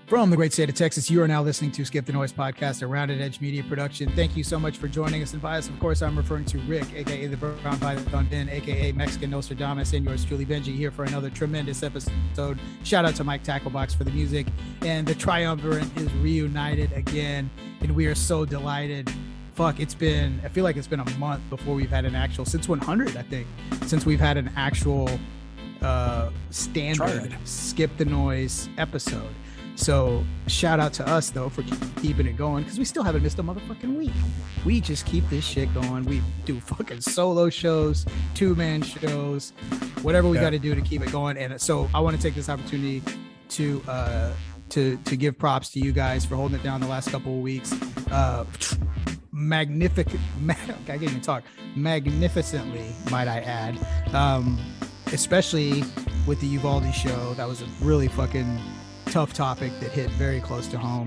From the great state of Texas, you are now listening to Skip the Noise podcast, a Rounded Edge media production. Thank you so much for joining us. And by us, of course, I'm referring to Rick, a.k.a. the Brown Python Ben, a.k.a. Mexican Nostradamus, and yours truly, Benji, here for another tremendous episode. Shout out to Mike Tacklebox for the music. And the triumvirate is reunited again, and we are so delighted. I feel like it's been a month before we've had an actual, since 100, I think, since we've had an actual standard Skip the Noise episode. So shout out to us, though, for keeping it going, because we still haven't missed a motherfucking week. We just keep this shit going. We do fucking solo shows, two-man shows, whatever we got to do to keep it going. And so I want to take this opportunity to give props to you guys for holding it down the last couple of weeks. Magnificently, might I add, especially with the Uvalde show. That was a really fucking tough topic that hit very close to home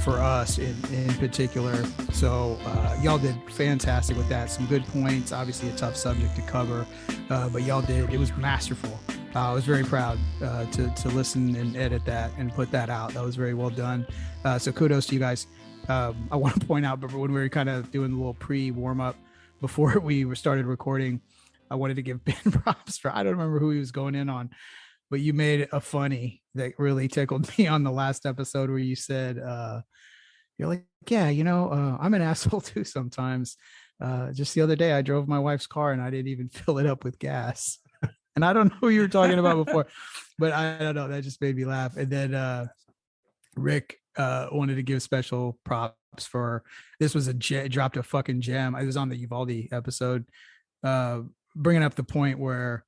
for us in particular. So y'all did fantastic with that. Some good points, obviously a tough subject to cover, but y'all did. It was masterful. I was very proud to listen and edit that and put that out. That was very well done. So kudos to you guys. I want to point out, but when we were kind of doing a little pre-warm-up before we started recording, I wanted to give Ben props for, I don't remember who he was going in on, but you made a funny that really tickled me on the last episode where you said, you're like, yeah, I'm an asshole too sometimes. Just the other day, I drove my wife's car and I didn't even fill it up with gas. And I don't know who you were talking about before, but I don't know. That just made me laugh. And then Rick wanted to give special props for, this was dropped a fucking gem. I was on the Uvalde episode, bringing up the point where,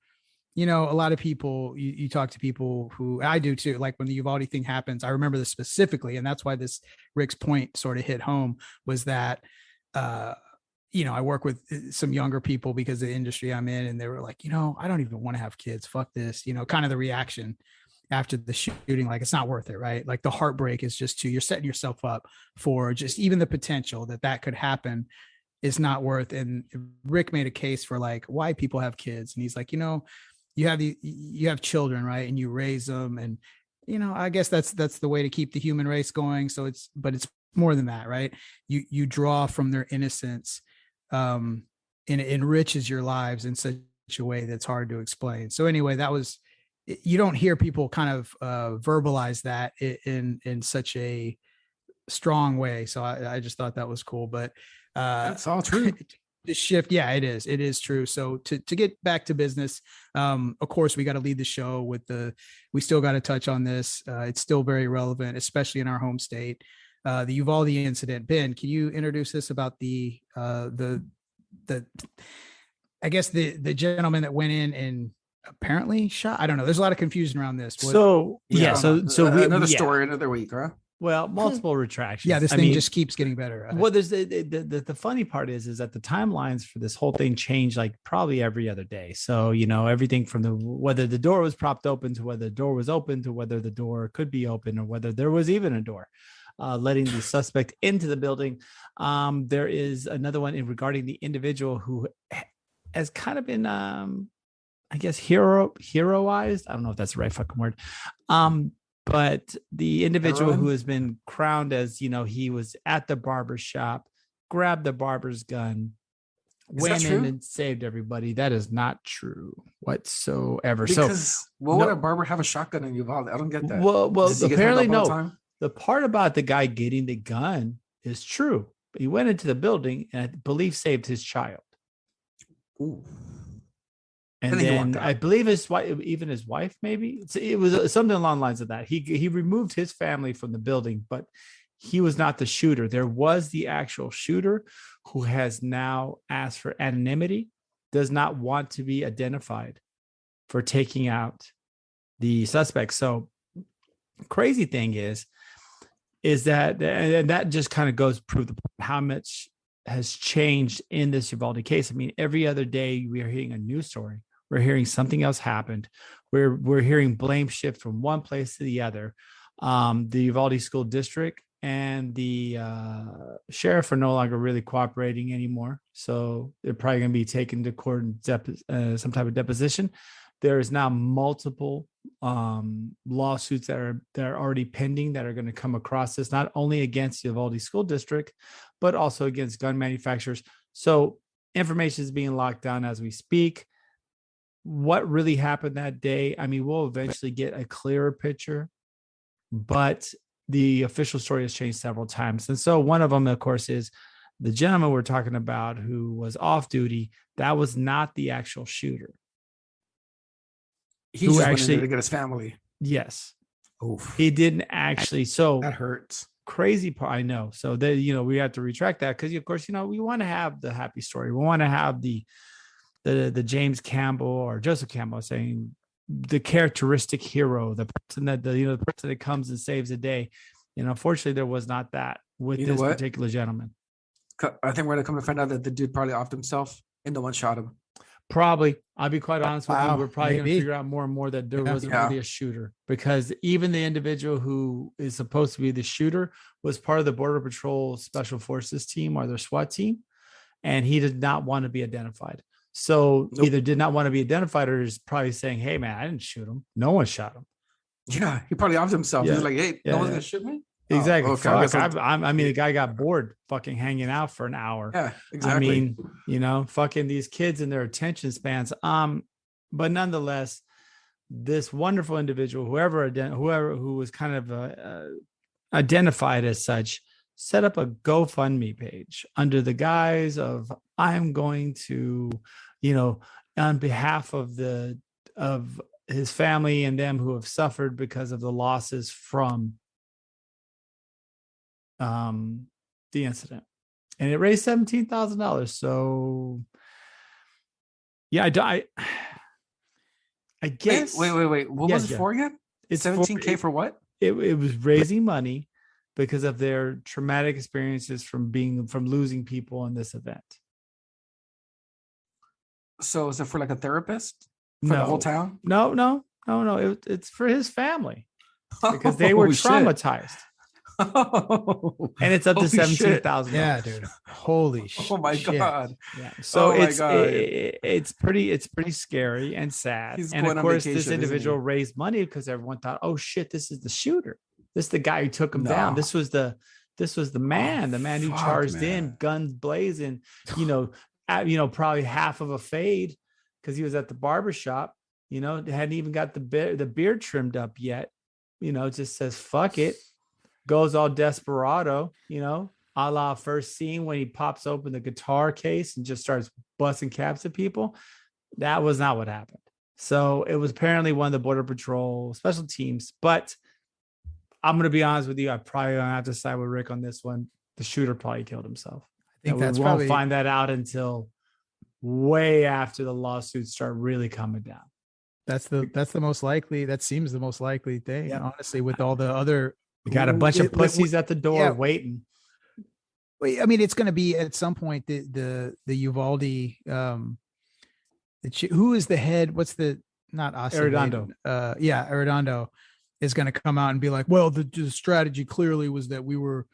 a lot of people, you talk to people who, I do too, like when the Uvalde thing happens, I remember this specifically. And that's why this Rick's point sort of hit home, was that, I work with some younger people because of the industry I'm in. And they were like, I don't even want to have kids. Fuck this, kind of the reaction after the shooting, like, it's not worth it, right? Like the heartbreak is just you're setting yourself up for just even the potential that could happen is not worth. And Rick made a case for like why people have kids. And he's like, you have children, right? And you raise them. And, I guess that's the way to keep the human race going. So it's more than that, right? You draw from their innocence, and it enriches your lives in such a way that's hard to explain. So anyway, you don't hear people kind of verbalize that in such a strong way. So I just thought that was cool, but that's all true. The shift. Yeah, it is true. So to get back to business, of course, we got to lead the show with we still got to touch on this. It's still very relevant, especially in our home state. The Uvalde incident. Ben, can you introduce this about the I guess the gentleman that went in and apparently shot? I don't know. There's a lot of confusion around this. So another story another week, huh? Well, multiple retractions. Yeah, this thing just keeps getting better. Well, there's the funny part is that the timelines for this whole thing change like probably every other day. So, everything from whether the door was propped open to whether the door was open to whether the door could be open or whether there was even a door letting the suspect into the building. There is another one regarding the individual who has kind of been, I guess, heroized. I don't know if that's the right fucking word. But the individual who has been crowned as, he was at the barber shop, grabbed the barber's gun, went in and saved everybody. That is not true whatsoever. Because would a barber have a shotgun in Uvalde? I don't get that. Well, apparently no. The part about the guy getting the gun is true. He went into the building and I believe saved his child. Ooh. And then I believe his wife, even his wife, maybe it was something along the lines of that. He removed his family from the building, but he was not the shooter. There was the actual shooter who has now asked for anonymity, does not want to be identified for taking out the suspect. So crazy thing is that, and that just kind of goes to prove how much has changed in this Uvalde case. I mean, every other day we are hearing a news story. We're hearing something else happened. We're hearing blame shift from one place to the other. The Uvalde School District and the sheriff are no longer really cooperating anymore. So they're probably going to be taken to court and some type of deposition. there is now multiple lawsuits that are already pending that are going to come across this, not only against the Uvalde School District, but also against gun manufacturers. So information is being locked down as we speak. What really happened that day? I mean, we'll eventually get a clearer picture, but the official story has changed several times. And so one of them, of course, is the gentleman we're talking about who was off duty. That was not the actual shooter. He just actually went in there to get his family. Yes. Oof. He didn't actually. So that hurts. Crazy part. I know. So they, we have to retract that because, of course, we want to have the happy story. We want to have the James Campbell or Joseph Campbell saying the characteristic hero, the person that the person that comes and saves the day. Unfortunately, there was not that with this particular gentleman. I think we're gonna come to find out that the dude probably offed himself and no one shot him. Probably. I'll be quite honest with you. We're probably going to figure out more and more that there wasn't really a shooter, because even the individual who is supposed to be the shooter was part of the Border Patrol Special Forces team or their SWAT team, and he did not want to be identified. So either did not want to be identified or is probably saying, hey, man, I didn't shoot him. No one shot him. Yeah, he probably offed himself. Yeah. He's like, hey, no one's going to shoot me? Exactly. I mean, the guy got bored fucking hanging out for an hour. Yeah, exactly. I mean, fucking these kids and their attention spans. But nonetheless, this wonderful individual, whoever who was kind of identified as such, set up a GoFundMe page under the guise of, I'm going to, on behalf of his family and them who have suffered because of the losses from the incident, and it raised $17,000. So yeah, I guess. Wait. What was it for again? It's $17K for what? It was raising money because of their traumatic experiences from losing people in this event. So is it for like a therapist for the whole town? No. It's for his family because they were traumatized. And it's up to $17,000. Yeah, dude. Holy shit. Oh my god. Yeah. So it's pretty scary and sad. And of course, this individual raised money because everyone thought, oh shit, this is the shooter. This is the guy who took him down. This was the man who charged in, guns blazing, probably half of a fade because he was at the barbershop, hadn't even got the beard trimmed up yet, just says fuck it. Goes all desperado, a la First Scene when he pops open the guitar case and just starts busting caps at people. That was not what happened. So it was apparently one of the Border Patrol special teams. But I'm going to be honest with you. I probably don't have to side with Rick on this one. The shooter probably killed himself. I think we won't find that out until way after the lawsuits start really coming down. That's the most likely. That seems the most likely thing. Yeah. Honestly, with all the other. We got a bunch of pussies at the door waiting. I mean, it's going to be at some point the Uvalde. Who is the head? What's the not Arredondo? Arredondo is going to come out and be like, well, the strategy clearly was that we were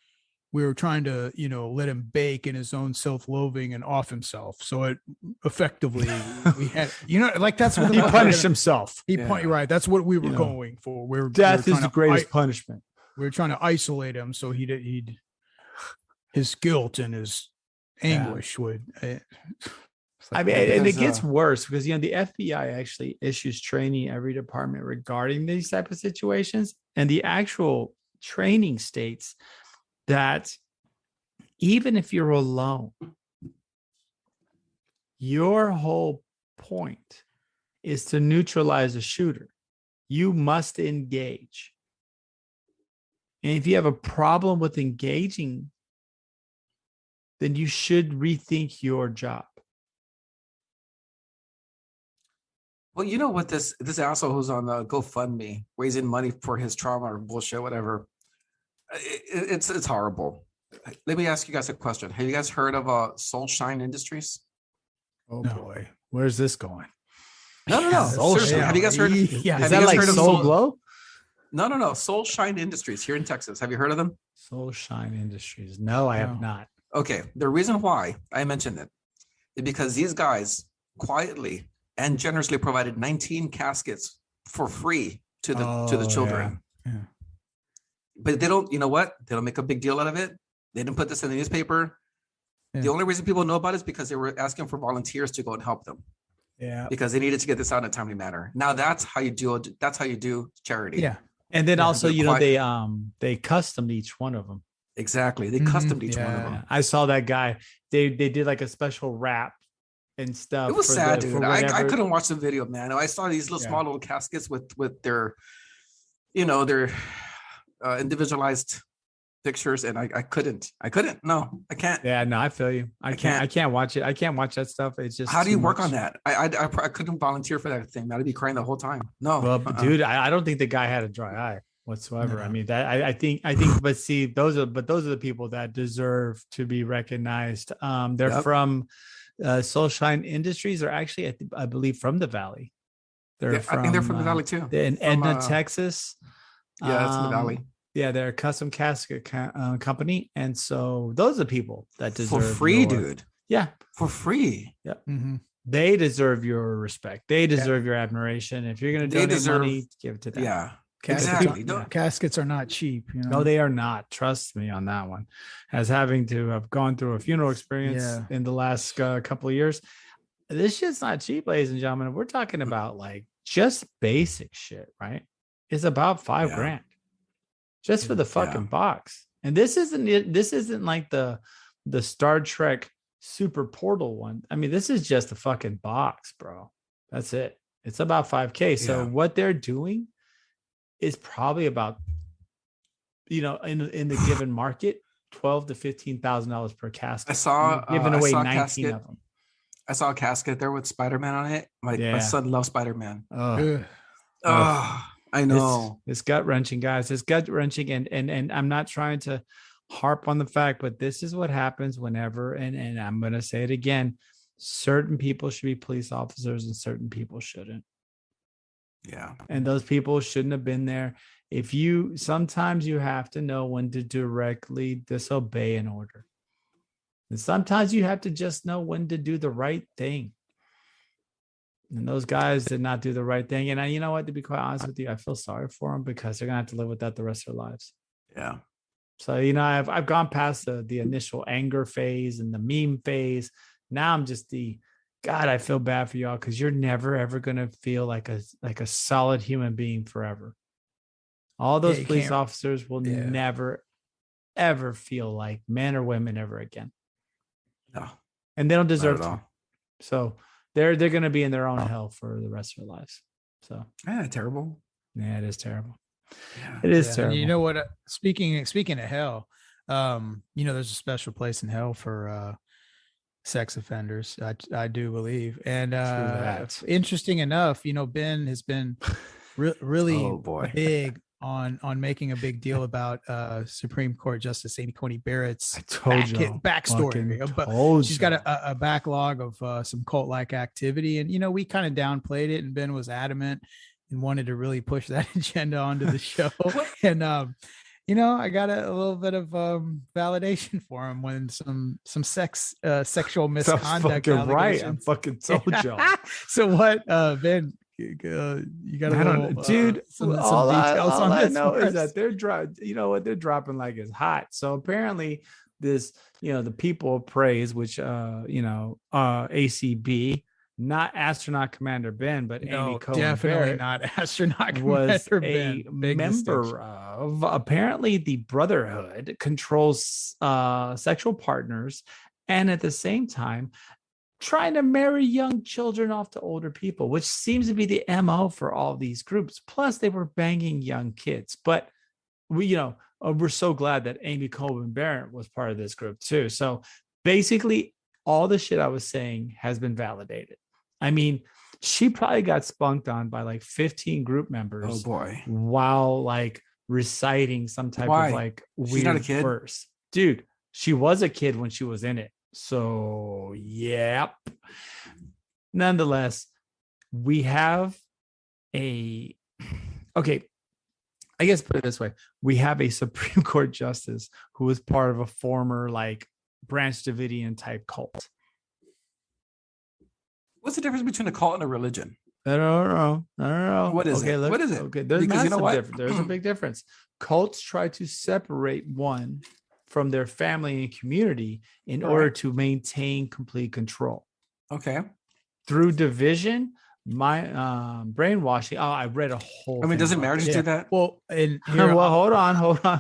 trying to let him bake in his own self-loathing and off himself. So it effectively we had that's what he punished himself. Right. That's what we were going for. Death is the greatest punishment. We were trying to isolate him so he'd his guilt and his anguish would. And it gets worse because the FBI actually issues training every department regarding these type of situations, and the actual training states that even if you're alone, your whole point is to neutralize a shooter. You must engage. And if you have a problem with engaging, then you should rethink your job. Well, you know what, this asshole who's on GoFundMe raising money for his trauma or bullshit, whatever. It's horrible. Let me ask you guys a question. Have you guys heard of Soulshine Industries? Oh boy, where's this going? No. Seriously, have you guys heard? Yeah, is that like Soul Glow? No. Soulshine Industries here in Texas. Have you heard of them? Soulshine Industries. No, I have not. Okay. The reason why I mentioned it is because these guys quietly and generously provided 19 caskets for free to the children. Yeah. But they don't, you know what? They don't make a big deal out of it. They didn't put this in the newspaper. Yeah. The only reason people know about it is because they were asking for volunteers to go and help them. Yeah. Because they needed to get this out in a timely manner. Now that's how you do charity. Yeah. And then also, they customed each one of them. Exactly. They customed each one of them. I saw that guy. They did like a special wrap and stuff. It was sad, dude. I couldn't watch the video, man. I saw these small little caskets with their, their individualized pictures, and I couldn't. No, I can't. Yeah, no, I feel you. I can't watch it. I can't watch that stuff. It's just, how do you work on that? I couldn't volunteer for that thing. I'd be crying the whole time. No, well, dude, I don't think the guy had a dry eye whatsoever. No. I mean, that I think, but see, those are the people that deserve to be recognized. They're from Soulshine Industries. They're actually, I believe, from the Valley. I think they're from the Valley too. In Edna, Texas. Yeah, that's in the Valley. Yeah, they're a custom casket company, and so those are the people that deserve for free, dude. Yeah, for free. Yeah, they deserve your respect. They deserve your admiration. If you're going to donate money, give it to them. Yeah, exactly. Caskets are not cheap. No, they are not. Trust me on that one. As having to have gone through a funeral experience in the last couple of years, this shit's not cheap, ladies and gentlemen. We're talking about like just basic shit, right? It's about $5,000. Just for the fucking box. And this isn't like the Star Trek Super Portal one. I mean, this is just a fucking box, bro. That's it. It's about $5,000. So what they're doing is probably about, in the given market, $12,000 to $15,000 per casket. I saw giving away 19 of them. I saw a casket there with Spider-Man on it. My son loves Spider-Man. I know. It's gut-wrenching, guys. It's gut-wrenching, and I'm not trying to harp on the fact, but this is what happens whenever, and I'm going to say it again, certain people should be police officers and certain people shouldn't. Yeah. And those people shouldn't have been there. Sometimes you have to know when to directly disobey an order. And sometimes you have to just know when to do the right thing. And those guys did not do the right thing. And you know what, to be quite honest with you, I feel sorry for them because they're going to have to live with that the rest of their lives. Yeah. So, I've gone past the initial anger phase and the meme phase. Now I'm just God, I feel bad for y'all because you're never, ever going to feel like a solid human being forever. All those police officers will never, ever feel like men or women ever again. No. And they don't deserve to. So they're going to be in their own hell for the rest of their lives. So terrible. Yeah, it is terrible. Yeah. It is terrible. And you know what? Speaking of hell, there's a special place in hell for sex offenders. I do believe. And interesting enough, Ben has been really big on making a big deal about Supreme Court Justice Amy Coney Barrett's backstory. But she's got a backlog of some cult-like activity, and we kind of downplayed it, and Ben was adamant and wanted to really push that agenda onto the show. And I got a little bit of validation for him when some sexual misconduct. Right, I'm fucking told y'all. So what, Ben? You got dude. Some details on this. I know is that they're they're dropping like it's hot. So apparently, this the people of praise, which ACB, not astronaut commander Ben, but Amy Cohen definitely Barrett not astronaut was commander Ben. a member of. Apparently, the Brotherhood controls sexual partners, and at the same time, trying to marry young children off to older people, which seems to be the MO for all these groups. Plus, they were banging young kids. But we're so glad that Amy Cohen Barrett was part of this group too. So basically, all the shit I was saying has been validated. I mean, she probably got spunked on by like 15 group members. Oh boy! While like reciting some type of like weird verse, dude. She was a kid when she was in it. So, nonetheless, we have I guess put it this way. We have a Supreme Court justice who was part of a former like Branch Davidian type cult. What's the difference between a cult and a religion? I don't know. What is it? What is it? Okay, there's Because you know what? There's a big difference. Cults try to separate one from their family and community in order to maintain complete control. Okay. Through division, brainwashing. Oh, I read a whole. I mean, doesn't marriage do that? Well, and well, hold on,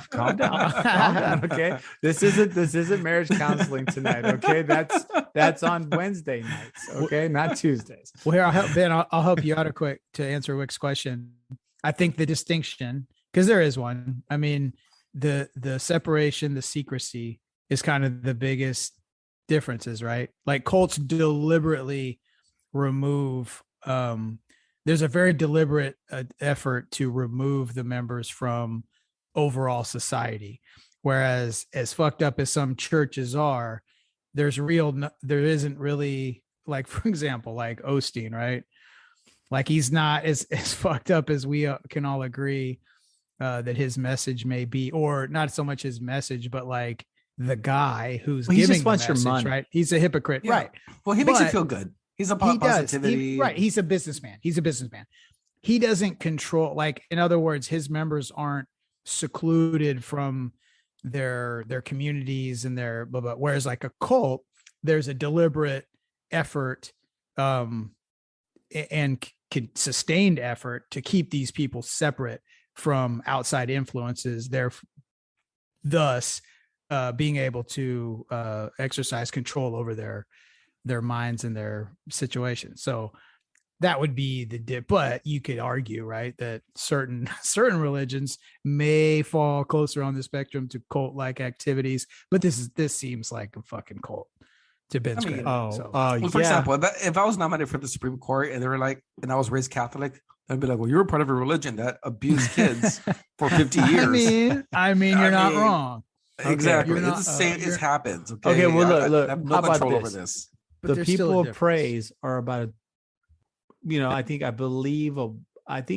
calm down, calm down. Okay, this isn't marriage counseling tonight. Okay, that's on Wednesday nights. Okay, not Tuesdays. Well, here I'll help Ben. I'll help you out quick to answer Wick's question. I think the distinction, because there is one. I mean, the separation, the secrecy is kind of the biggest differences, right? Like cults deliberately remove. There's a very deliberate effort to remove the members from overall society, whereas as fucked up as some churches are, there isn't really, like, for example, like Osteen, right? Like he's not as fucked up as we can all agree that his message may be, or not so much his message, but like the guy who's giving just the wants message, your money. Right? He's a hypocrite, Yeah. right? Well, he makes you feel good. He's a positivity. Right. He's a businessman. He doesn't control, like, in other words, his members aren't secluded from their communities and their blah, blah. Whereas like a cult, there's a deliberate effort and sustained effort to keep these people separate from outside influences. They're thus being able to exercise control over their minds and their situation. So that would be the dip. But you could argue, right, that certain religions may fall closer on the spectrum to cult-like activities. But this seems like a fucking cult to Ben's credit. For example, if I was nominated for the Supreme Court and they were like, and I was raised Catholic, I'd be like, well, you're a part of a religion that abused kids for 50 years. I mean, you're not wrong. Exactly. Okay, it's the same. It happens. Okay. Well, look. I have how no control about over this. The people of praise are about, I think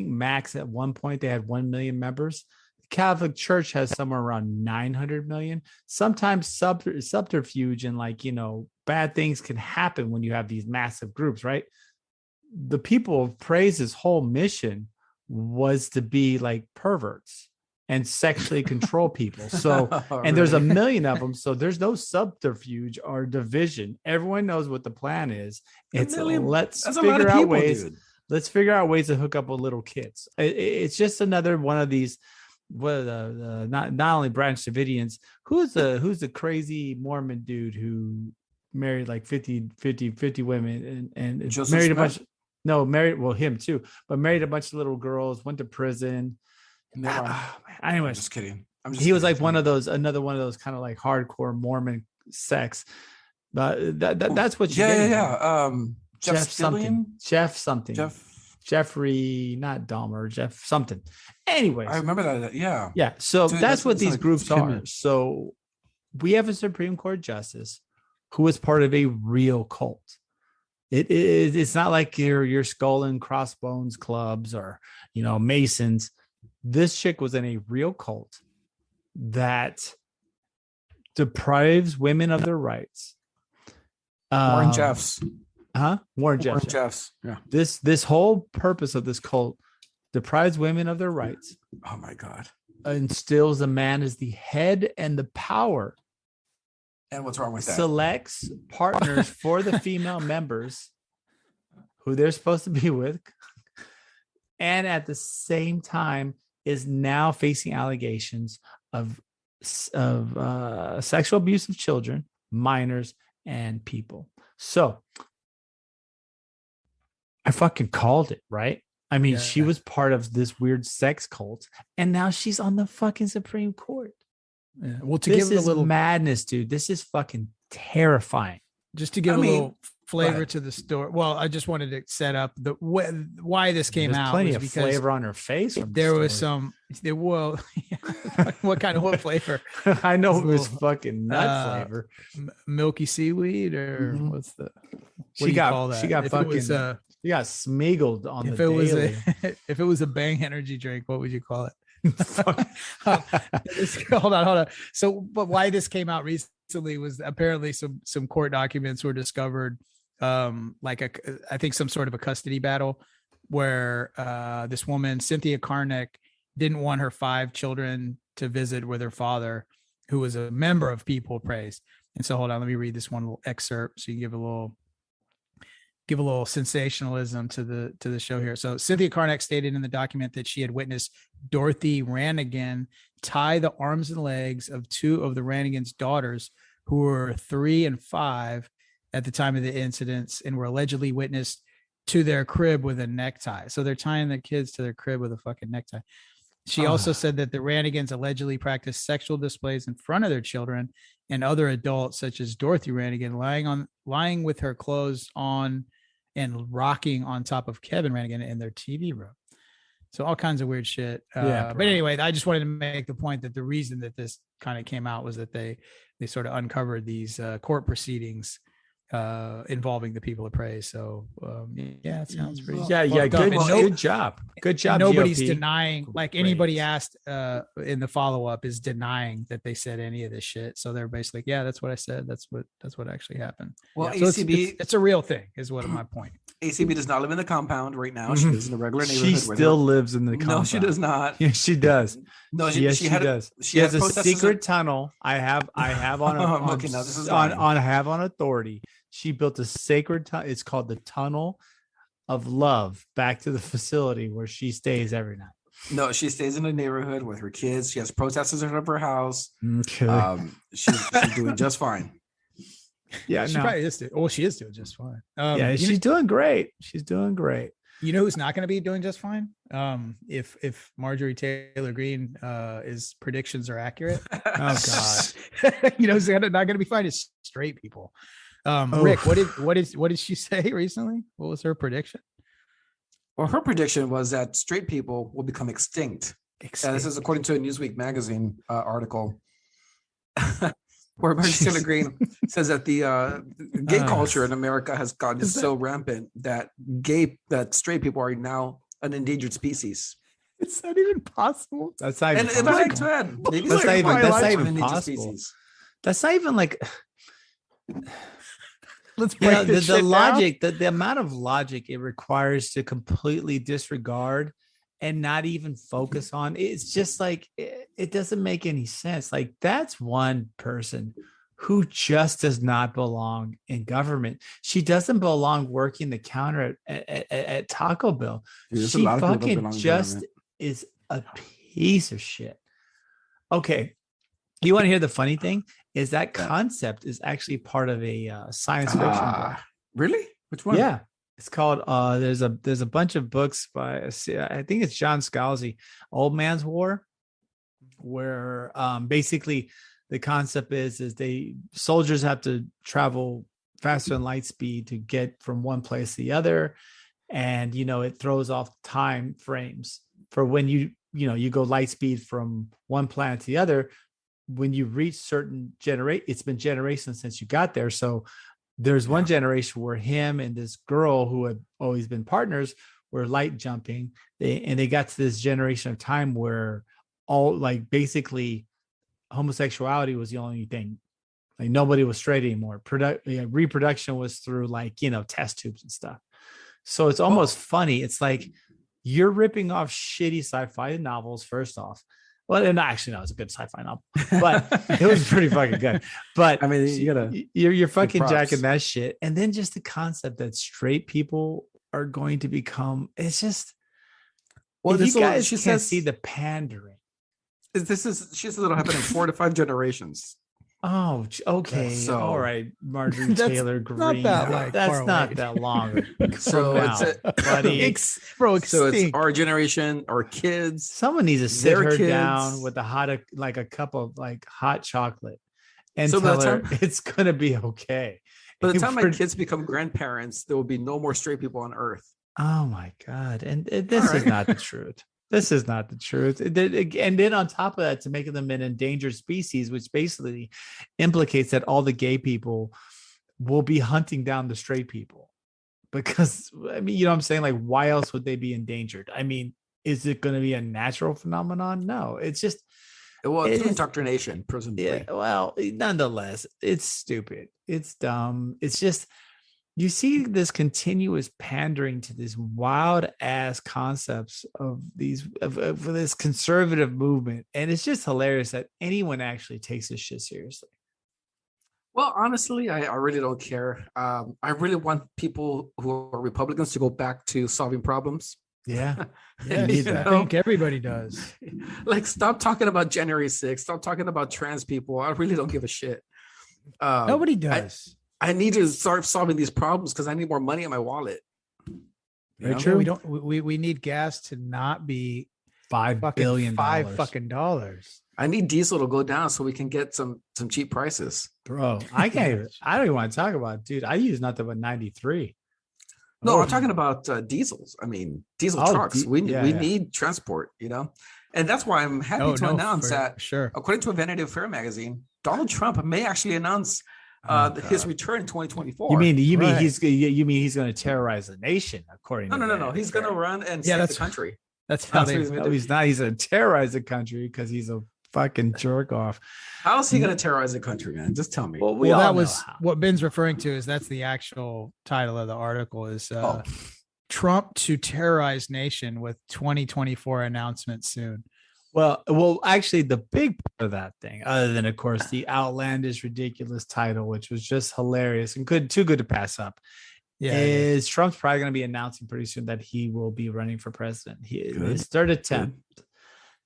Max at one point they had 1 million members. The Catholic Church has somewhere around 900 million. Sometimes subterfuge and bad things can happen when you have these massive groups, right? The people of praise's whole mission was to be like perverts and sexually control people. So, and there's 1 million of them. So there's no subterfuge or division. Everyone knows what the plan is. It's let's figure out ways. Dude. Let's figure out ways to hook up with little kids. It's just another one of these. Not only Branch Davidians. Who's the crazy Mormon dude who married like 50 women and Joseph married Smith? a bunch? No, married him too, but married a bunch of little girls. Went to prison. Anyways, just kidding. He was like another one of those kind of like hardcore Mormon sects. But that's what you get. Yeah. Jeff something. Jeffrey, not Dahmer, Jeff something. Anyways, I remember that. Yeah. Yeah. So that's what these groups are. So we have a Supreme Court justice who is part of a real cult. It's not like your skull and crossbones clubs or Masons. This chick was in a real cult that deprives women of their rights. Warren Jeffs. Warren Jeffs. Yeah. This whole purpose of this cult deprives women of their rights. Oh my God. Instills a man as the head and the power. And what's wrong with that? Selects partners for the female members who they're supposed to be with. And at the same time is now facing allegations of sexual abuse of children, minors, and people. So I fucking called it, right? I mean, she was part of this weird sex cult, and now she's on the fucking Supreme Court. Yeah. Well, this is a little madness, dude. This is fucking terrifying. Just to give a little flavor to the story. Well, I just wanted to set up why this came out. Plenty of flavor on her face. There was some. What kind of flavor? I know it was fucking nut flavor. Milky seaweed, or what's the? She got smiggled on the daily. If it was a Bang energy drink, what would you call it? Hold on. So, but why this came out recently was apparently some court documents were discovered I think some sort of a custody battle where this woman, Cynthia Karnick, didn't want her 5 children to visit with her father, who was a member of People Praise. And so, hold on, let me read this one little excerpt so you can give a little sensationalism to the show here. So Cynthia Karnick stated in the document that she had witnessed Dorothy Rannigan tie the arms and legs of 2 of the Rannigan's daughters, who were 3 and 5 at the time of the incidents, and were allegedly witnessed to their crib with a necktie. So they're tying their kids to their crib with a fucking necktie. She also said that the Rannigans allegedly practiced sexual displays in front of their children and other adults, such as Dorothy Rannigan, lying with her clothes on and rocking on top of Kevin Rannigan in their TV room. So all kinds of weird shit. But anyway, I just wanted to make the point that the reason that this kind of came out was that they sort of uncovered these court proceedings involving the People of Praise. So yeah, it sounds pretty. Good job. Nobody's GOP. Denying, like anybody asked in the follow-up is denying that they said any of this shit. So they're basically like, yeah, that's what I said. That's what actually happened. Well, so ACB, it's a real thing, is what my point. ACB does not live in the compound right now. She lives in the regular neighborhood. She still lives in the compound. No, she does not. Yeah, she does. No, she does. She has a secret tunnel. I have on authority. She built a sacred tunnel. It's called the Tunnel of Love back to the facility where she stays every night. No, she stays in the neighborhood with her kids. She has protesters in front of her house. Okay. She's doing just fine. Yeah, she probably is. She is doing just fine. She's doing great. She's doing great. You know who's not going to be doing just fine? If Marjorie Taylor Greene his predictions are accurate. Oh God. You know who's not going to be fine is straight people. Rick, what did she say recently? What was her prediction? Well, her prediction was that straight people will become extinct. This is according to a Newsweek magazine article, where Marjorie Taylor Greene says that the gay culture in America has gotten so rampant that straight people are now an endangered species. It's not even possible. That's not even possible. That's not even possible. That's not even like. Let's break the logic, the amount of logic it requires to completely disregard and not even focus on. It's just like it doesn't make any sense. Like, that's one person who just does not belong in government. She doesn't belong working the counter at Taco Bell. She fucking just is a piece of shit. Okay. You want to hear the funny thing? Is that concept is actually part of a science fiction book. Really? Which one? Yeah. It's called there's a bunch of books by I think it's John Scalzi, Old Man's War, where basically the concept is soldiers have to travel faster than light speed to get from one place to the other, and it throws off time frames for when you go light speed from one planet to the other. When you reach certain it's been generations since you got there. So there's one generation where him and this girl who had always been partners were light jumping. They got to this generation of time where basically homosexuality was the only thing. Like, nobody was straight anymore. Reproduction was through test tubes and stuff. So it's almost funny. It's like you're ripping off shitty sci-fi novels, first off. Well, and actually, no, it's a good sci-fi novel, but it was pretty fucking good. But I mean, you're fucking jacking that shit, and then just the concept that straight people are going to become. It's just. Well, you guys can't see the pandering. She says it'll happen in 4 to 5 generations. Oh, okay. So, all right, Marjorie Taylor Greene. That's not that long. So buddy. So it's our generation, our kids. Someone needs to sit her down with a cup of hot chocolate and tell her it's gonna be okay. By the time my kids become grandparents, there will be no more straight people on Earth. Oh my God! And this is not the truth. This is not the truth. And then on top of that, to make them an endangered species, which basically implicates that all the gay people will be hunting down the straight people. Because, I mean, what I'm saying? Like, why else would they be endangered? I mean, is it going to be a natural phenomenon? No, it's just. Well, it's indoctrination, presumably. Yeah, well, nonetheless, it's stupid. It's dumb. It's just, you see this continuous pandering to these wild ass concepts of this conservative movement. And it's just hilarious that anyone actually takes this shit seriously. Well, honestly, I really don't care. I really want people who are Republicans to go back to solving problems. Yeah. Yeah, I think everybody does. Like, stop talking about January 6th. Stop talking about trans people. I really don't give a shit. Nobody does. I need to start solving these problems because I need more money in my wallet. Very true. We need gas to not be $5 billion. $5 I need diesel to go down so we can get some cheap prices. Bro, I don't even want to talk about it, dude. I use nothing but 93. No, I'm talking about diesels. I mean, diesel trucks. We need transport, and that's why I'm happy to announce that, according to a Vanity Fair magazine, Donald Trump may actually announce his return in 2024. You mean he's going to terrorize the nation? According to no. He's going to run and save the country. That's how he's not. He's going to terrorize the country because he's a fucking jerk off. How is he going to terrorize the country, man? Just tell me. Well, that was what Ben's referring to. That's the actual title of the article is Trump to terrorize nation with 2024 announcement soon. Well, actually, the big part of that thing, other than, of course, the outlandish, ridiculous title, which was just hilarious and too good to pass up, is Trump's probably going to be announcing pretty soon that he will be running for president. His third attempt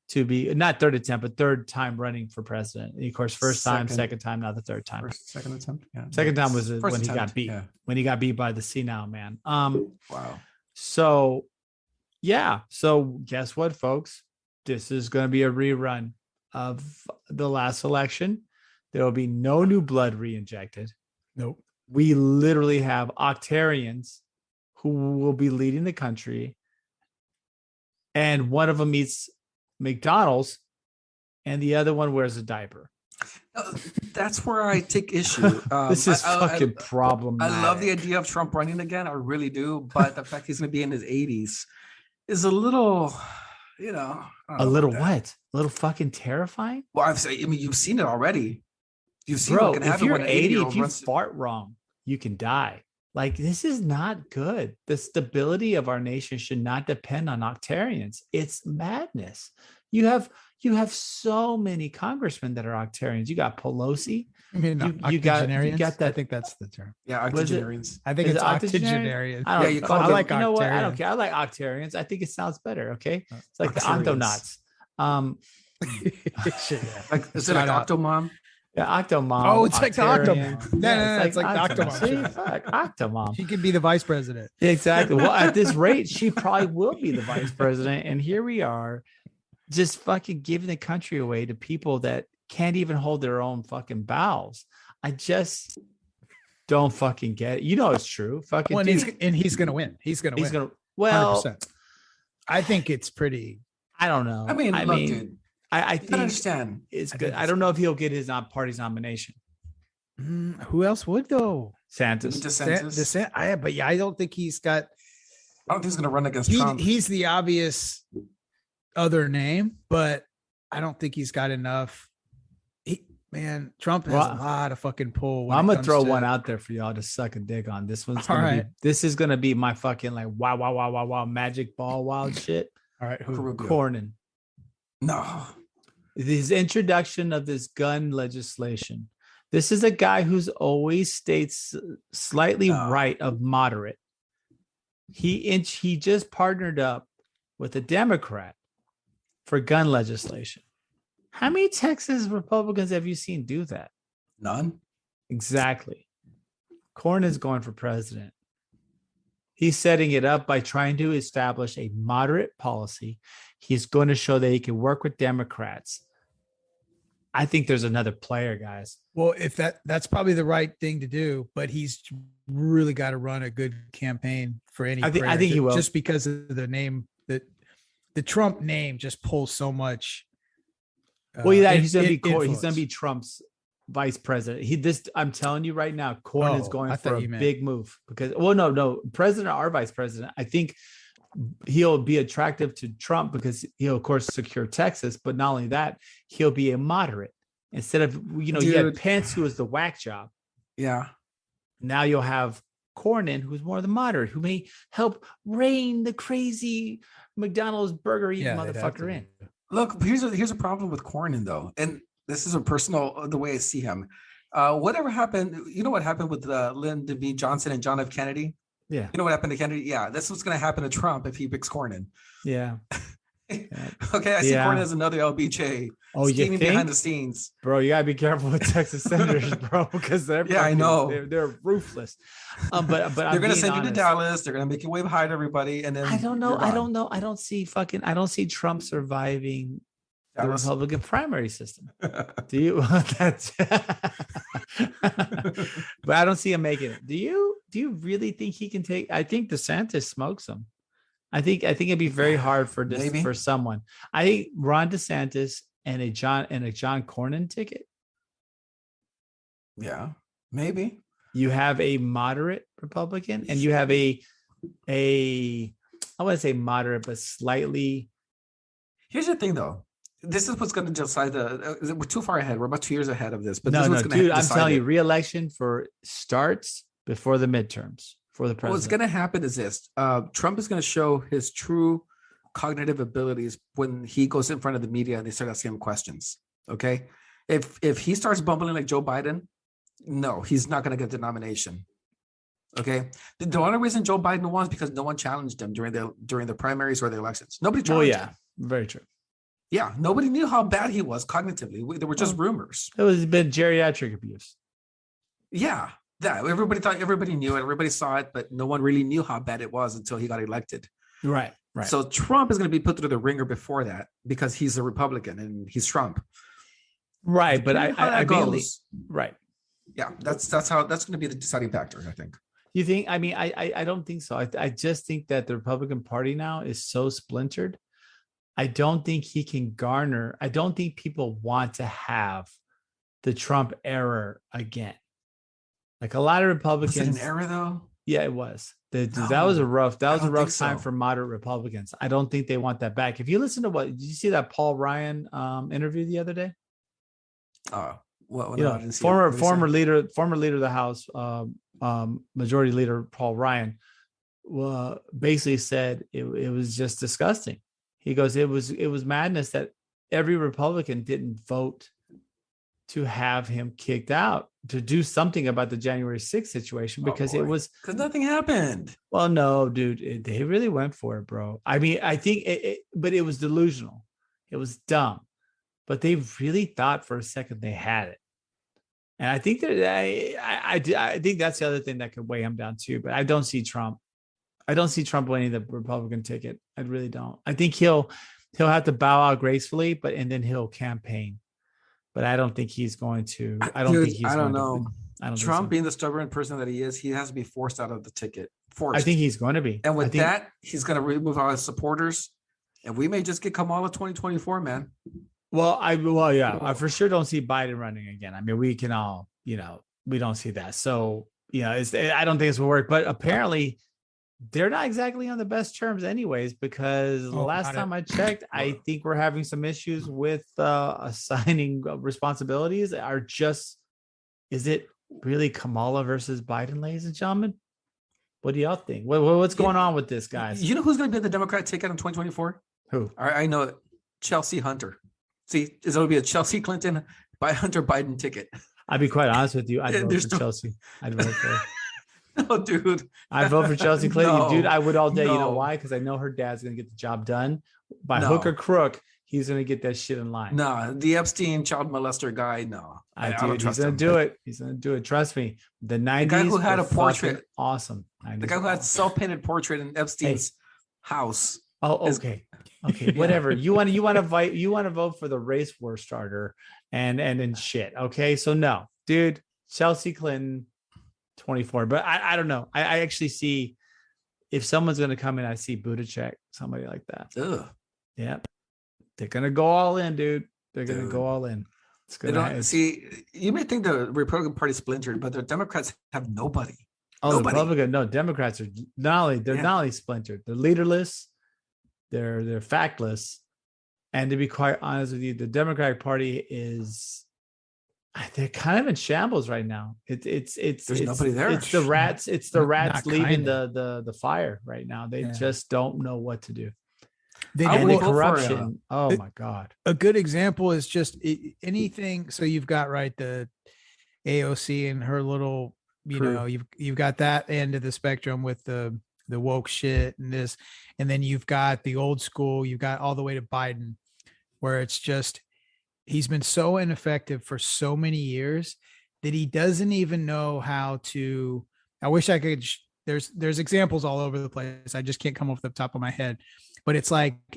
to be, not third attempt, but third time running for president. And of course, first time, second time, now the third time. Second attempt. Yeah. Second time was when he got beat. Yeah. When he got beat by the senile man. Wow. So, yeah. So guess what, folks? This is going to be a rerun of the last election. There will be no new blood re-injected. Nope. We literally have Octarians who will be leading the country. And one of them eats McDonald's and the other one wears a diaper. That's where I take issue. This is fucking problematic. I love the idea of Trump running again. I really do. But the fact he's going to be in his 80s is a little... a little what? A little fucking terrifying. Well, you've seen it already. You've seen Bro, what can happen if you're when 80, if you fart wrong, you can die. Like, this is not good. The stability of our nation should not depend on Octarians. It's madness. You have so many congressmen that are Octarians. You got Pelosi. You got that. I think that's the term. Yeah, Octogenarians. I think it's Octogenarians. I like Octarians. You know what? I don't care. I like Octarians. I think it sounds better. Okay, it's like the Octonauts. Is it like Octo-Mom? Yeah, Octo-Mom. Oh, it's like the Octo-Mom. No, it's like the Octo-Mom. Octo-Mom. She could be the vice president. Exactly. Well, at this rate, she probably will be the vice president. And here we are, just fucking giving the country away to people that can't even hold their own fucking bowels. I just don't fucking get it. It's true. Fucking he's gonna win. He's gonna win. Well, 100%. I think it's pretty. I don't know. I mean, dude, I think understand. It's good. I don't know if he'll get his party's nomination. Who else would though? DeSantis. I don't think he's got. I don't think he's gonna run against Trump. He's the obvious other name, but I don't think he's got enough. Trump has a lot of fucking pull. I'm gonna throw one out there for y'all to suck a dick on. This one's this is gonna be my fucking like wow magic ball wild shit. All right, Cornyn. No, his introduction of this gun legislation. This is a guy who's always states slightly right of moderate. He just partnered up with a Democrat for gun legislation. How many Texas Republicans have you seen do that? None. Exactly. Cornyn is going for president. He's setting it up by trying to establish a moderate policy. He's going to show that he can work with Democrats. I think there's another player, guys. Well, if that's probably the right thing to do, but he's really got to run a good campaign for any. I think he will, just because of the name that the Trump name just pulls so much. He's going to be Trump's vice president. I'm telling you right now, Cornyn is going for a big move because, no, president or vice president. I think he'll be attractive to Trump because he'll, of course, secure Texas. But not only that, he'll be a moderate instead of, you had Pence, who was the whack job. Yeah. Now you'll have Cornyn, who's more the moderate, who may help rein the crazy McDonald's burger eating motherfucker in. Look, here's a problem with Cornyn though, and this is a personal the way I see him. Whatever happened, you know what happened with Lyndon B. Johnson and John F. Kennedy? Yeah. You know what happened to Kennedy? Yeah, that's what's going to happen to Trump if he picks Cornyn. Yeah. Okay, I see Cornyn as another LBJ. Oh, you think? Behind the scenes. Bro, you gotta be careful with Texas senators, bro, because they're I know they're ruthless. But they're gonna send you to Dallas. They're gonna make you wave hi to everybody, and then I don't know. I don't see Trump surviving Dallas. The Republican primary system. Do you? That's but I don't see him making it. Do you really think he can take? I think DeSantis smokes him. I think it'd be very hard for someone. I think Ron DeSantis and a John Cornyn ticket. Yeah, maybe. You have a moderate Republican, and you have a I want to say moderate, but slightly. Here's the thing, though. This is what's going to decide we're too far ahead. We're about 2 years ahead of this. But no, dude, I'm telling you, re-election starts before the midterms for the president. What's going to happen is this: Trump is going to show his true cognitive abilities when he goes in front of the media and they start asking him questions. Okay, if he starts bumbling like Joe Biden, no, he's not going to get the nomination. Okay, the only reason Joe Biden won is because no one challenged him during the primaries or the elections. Nobody challenged him. Very true. Yeah, nobody knew how bad he was cognitively. There were just rumors. It was a bit geriatric abuse. Yeah, everybody thought everybody knew it. Everybody saw it, but no one really knew how bad it was until he got elected. Right. So Trump is going to be put through the ringer before that because he's a Republican and he's Trump. Right, but I believe. Right. Yeah, that's going to be the deciding factor, I think. You think? I mean, I don't think so. I just think that the Republican Party now is so splintered. I don't think he can garner. I don't think people want to have the Trump era again. Like a lot of Republicans. Was it an era though? Yeah, it was. That was a rough time for moderate Republicans. I don't think they want that back. If you listen to did you see that Paul Ryan interview the other day? Former leader of the House, Majority Leader Paul Ryan, basically said it was just disgusting. He goes, it was madness that every Republican didn't vote to have him kicked out, to do something about the January 6th situation, because because nothing happened. Well, no, dude, they really went for it, bro. I mean, I think but it was delusional. It was dumb, but they really thought for a second they had it. And I think that I think that's the other thing that could weigh him down too. But I don't see Trump. I don't see Trump winning the Republican ticket. I really don't. I think he'll have to bow out gracefully, and then he'll campaign. But I don't think he's going to. I don't know. Trump, being the stubborn person that he is, he has to be forced out of the ticket. Forced. I think he's going to be. And with that, he's going to remove all his supporters, and we may just get Kamala 2024, man. I for sure don't see Biden running again. I mean, we can all, we don't see that. So, I don't think it's going to work. But apparently, they're not exactly on the best terms anyways, because the last time I checked, I think we're having some issues with assigning responsibilities. Is it really Kamala versus Biden, ladies and gentlemen? What do y'all think? What's going on with this, guys? You know who's going to be the Democrat ticket in 2024? Who? I know it. Chelsea Hunter. See, it'll be a Chelsea Clinton by Hunter Biden ticket. I'll be quite honest with you. I'd vote for Chelsea. I'd vote for her. No, dude. I'd vote for Chelsea Clinton. No, dude, I would all day. No. You know why? Because I know her dad's going to get the job done. By hook or crook, he's going to get that shit in line. No, the Epstein child molester guy, no. I don't trust him. He's going to do it. He's going to do it. Trust me. The 90s. The guy who had a portrait. Awesome. The guy who had self-painted portrait in Epstein's house. Oh, okay. Okay, whatever. You want to vote for the race war starter and shit. Okay, so no, dude, Chelsea Clinton 24. But I don't know. I actually see, if someone's going to come in, I see Buttigieg, somebody like that. Ugh. Yeah, they're going to go all in, dude. They're going to go all in. It's gonna see. You may think the Republican Party splintered, but the Democrats have nobody. Oh, nobody. The Republican, no, Democrats are not only splintered, they're leaderless. They're factless, and to be quite honest with you, the Democratic Party is, They're kind of in shambles right now. There's nobody there. It's the rats. It's the rats leaving kinda. the fire right now. They just don't know what to do. And the corruption. Oh my God. A good example is just anything. So you've got the AOC and her little, you've got that end of the spectrum with the woke shit and this, and then you've got the old school. You've got all the way to Biden, where it's just he's been so ineffective for so many years that he doesn't even know how to. I wish I could. There's examples all over the place. I just can't come off the top of my head, but it's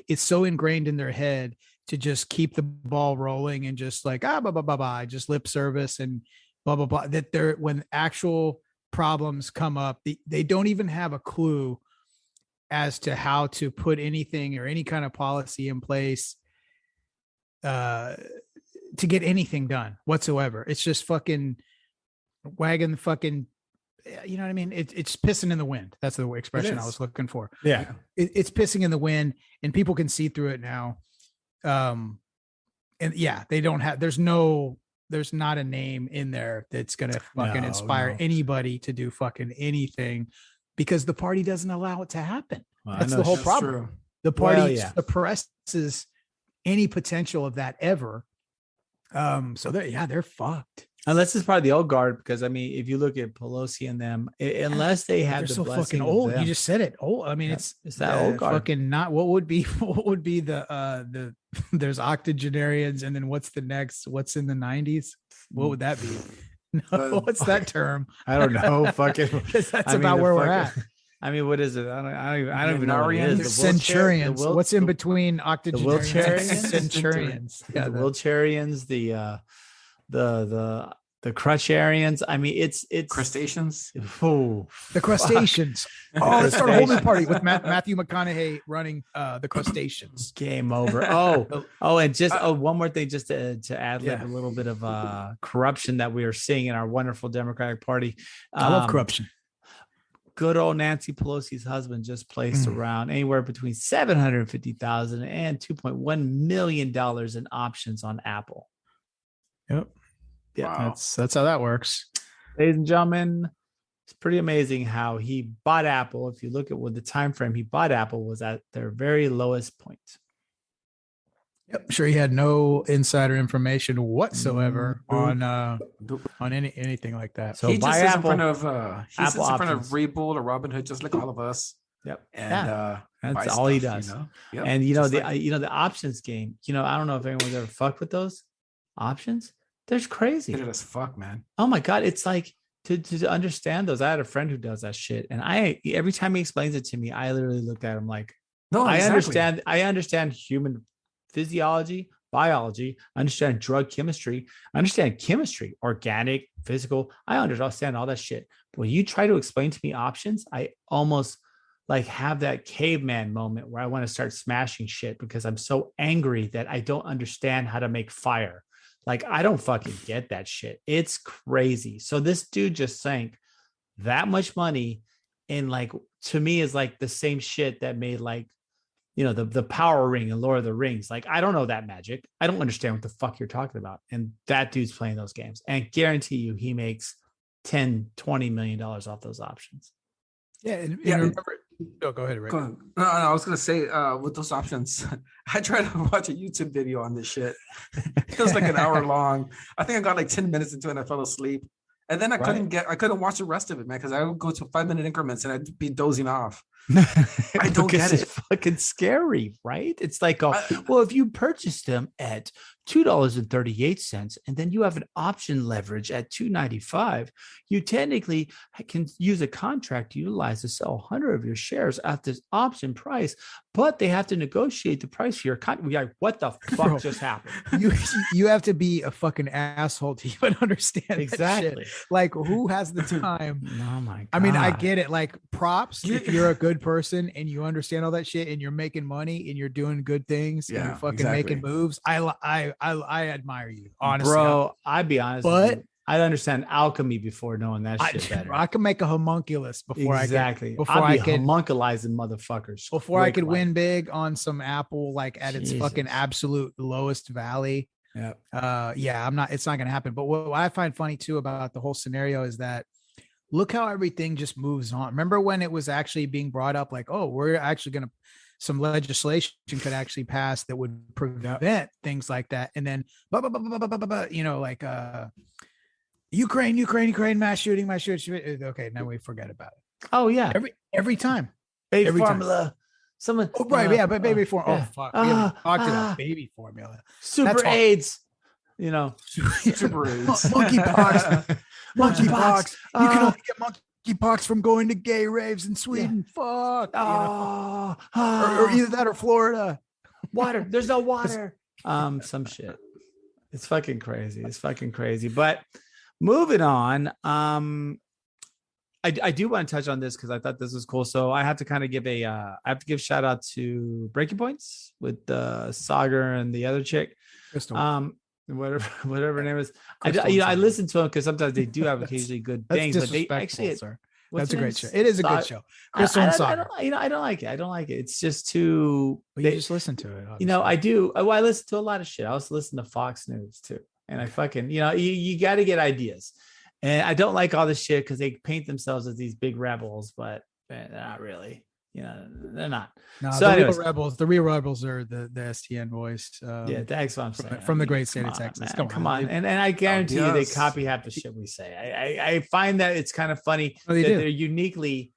it's so ingrained in their head to just keep the ball rolling and just blah blah blah blah, just lip service and blah blah blah. That when actual problems come up, they don't even have a clue as to how to put anything or any kind of policy in place to get anything done whatsoever. It's just fucking wagon fucking, you know what I mean? It's pissing in the wind. That's the expression I was looking for. Yeah. It's pissing in the wind and people can see through it now. And yeah, they don't have, there's not a name in there that's going to fucking inspire anybody to do fucking anything because the party doesn't allow it to happen. Well, that's the whole problem. True. The party suppresses any potential of that ever. So they're fucked. Unless it's part of the old guard, because I mean, if you look at Pelosi and them, unless they have the blessing fucking old. Them, you just said it. Oh, I mean, it's that old guard. Fucking not. What would be the there's Octogenarians, and then what's the next? What's in the 90s? What would that be? No, what's that term? I don't know. Fucking. That's about where we're at. I mean, what is it? I don't even know what it is. The Centurions. What's in between Octogenarians? The Wilcharians? Centurions. Yeah, the Wilcharians, the Crutcharians. I mean, it's crustaceans. The crustaceans. Oh, let's start a whole new party with Matthew McConaughey running the crustaceans. Game over. And just one more thing, just to add a little bit of corruption that we are seeing in our wonderful Democratic Party. I love corruption. Good old Nancy Pelosi's husband just placed around anywhere between $750,000 and $2.1 million in options on Apple. Yep. Yeah, wow. That's how that works. Ladies and gentlemen, it's pretty amazing how he bought Apple. If you look at what the time frame he bought Apple was at their very lowest point. Yep, I'm sure he had no insider information whatsoever on anything like that. So he just is in front of he's in front of Rebull or Robinhood, just like all of us. Yep. And that's all he does. You know? Yep. And the options game. I don't know if anyone's ever fucked with those options. They're crazy. It is fuck, man. Oh my God. It's like to understand those. I had a friend who does that shit. And every time he explains it to me, I literally look at him like, no, exactly. I understand human physiology, biology, I understand drug chemistry, I understand chemistry, organic, physical. I understand all that shit. But when you try to explain to me options, I almost have that caveman moment where I want to start smashing shit because I'm so angry that I don't understand how to make fire. I don't fucking get that shit. It's crazy. So this dude just sank that much money in to me is the same shit that made the power ring and Lord of the Rings. I don't know that magic. I don't understand what the fuck you're talking about. And that dude's playing those games and guarantee you he makes $10-20 million off those options. Yeah. And remember, go ahead, Rick. No, I was going to say with those options, I tried to watch a YouTube video on this shit. It was an hour long. I think I got 10 minutes into it and I fell asleep. And then I couldn't watch the rest of it, man, because I would go to 5-minute increments and I'd be dozing off. I don't get it. It's fucking scary, right? It's if you purchase them at $2.38 and then you have an option leverage at $2.95, you technically can use a contract to utilize to sell 100 of your shares at this option price, but they have to negotiate the price for your contract. What the fuck just happened? You have to be a fucking asshole to even understand exactly. Who has the time? Oh my God. I mean, I get it. Props if you're a good person and you understand all that shit and you're making money and you're doing good things and you're fucking making moves. I admire you, honestly. Bro, I'd be honest. But I'd understand alchemy before knowing that shit better. I can make a homunculus before I can homunculizing motherfuckers. Before I could win big on some Apple, at its fucking absolute lowest valley. Yeah, it's not going to happen. But what I find funny too about the whole scenario is that look how everything just moves on. Remember when it was actually being brought up like, oh, we're actually going to, some legislation could actually pass that would prevent things like that. And then, like Ukraine, mass shooting. Okay, now we forget about it. Oh yeah. Every time. Baby Every formula. Time. Someone. Oh, right. But baby formula. Oh, fuck. We haven't talked about baby formula. Super AIDS. Super AIDS. Monkeypox. Monkeypox. You can only get monkeypox from going to gay raves in Sweden. Yeah. Fuck. Or either that or Florida. Water. There's no water. Some shit. It's fucking crazy. But moving on. I do want to touch on this because I thought this was cool. So I have to kind of give shout out to Breaking Points with Sagar and the other chick. Crystal. Whatever her name is. I listen to them because sometimes they do have occasionally good things, but they actually, sir. That's a great show. It is a good show. Crystal and Sagar. I don't like it. It's just too. You just listen to it. Obviously. I do. Well, I listen to a lot of shit. I also listen to Fox News too, and I fucking you got to get ideas. And I don't like all this shit because they paint themselves as these big rebels, but they're not really. They're not. No, so the real rebels are the STN voice. Yeah, that's what I'm saying. From the great state of Texas. Come on. And I guarantee you they copy half the shit we say. I find that it's kind of funny that they're uniquely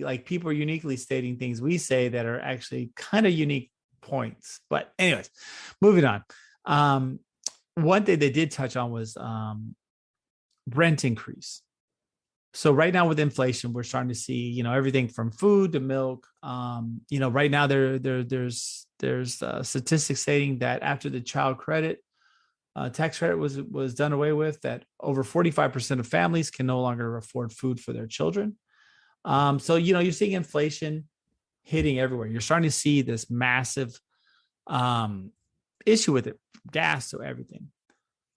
like people are uniquely stating things we say that are actually kind of unique points. But anyways, moving on. One thing they did touch on was rent increase. So right now with inflation, we're starting to see, everything from food to milk. Right now there's statistics stating that after the child credit, tax credit was done away with, that over 45% of families can no longer afford food for their children. So, you're seeing inflation hitting everywhere. You're starting to see this massive issue with it, gas to everything.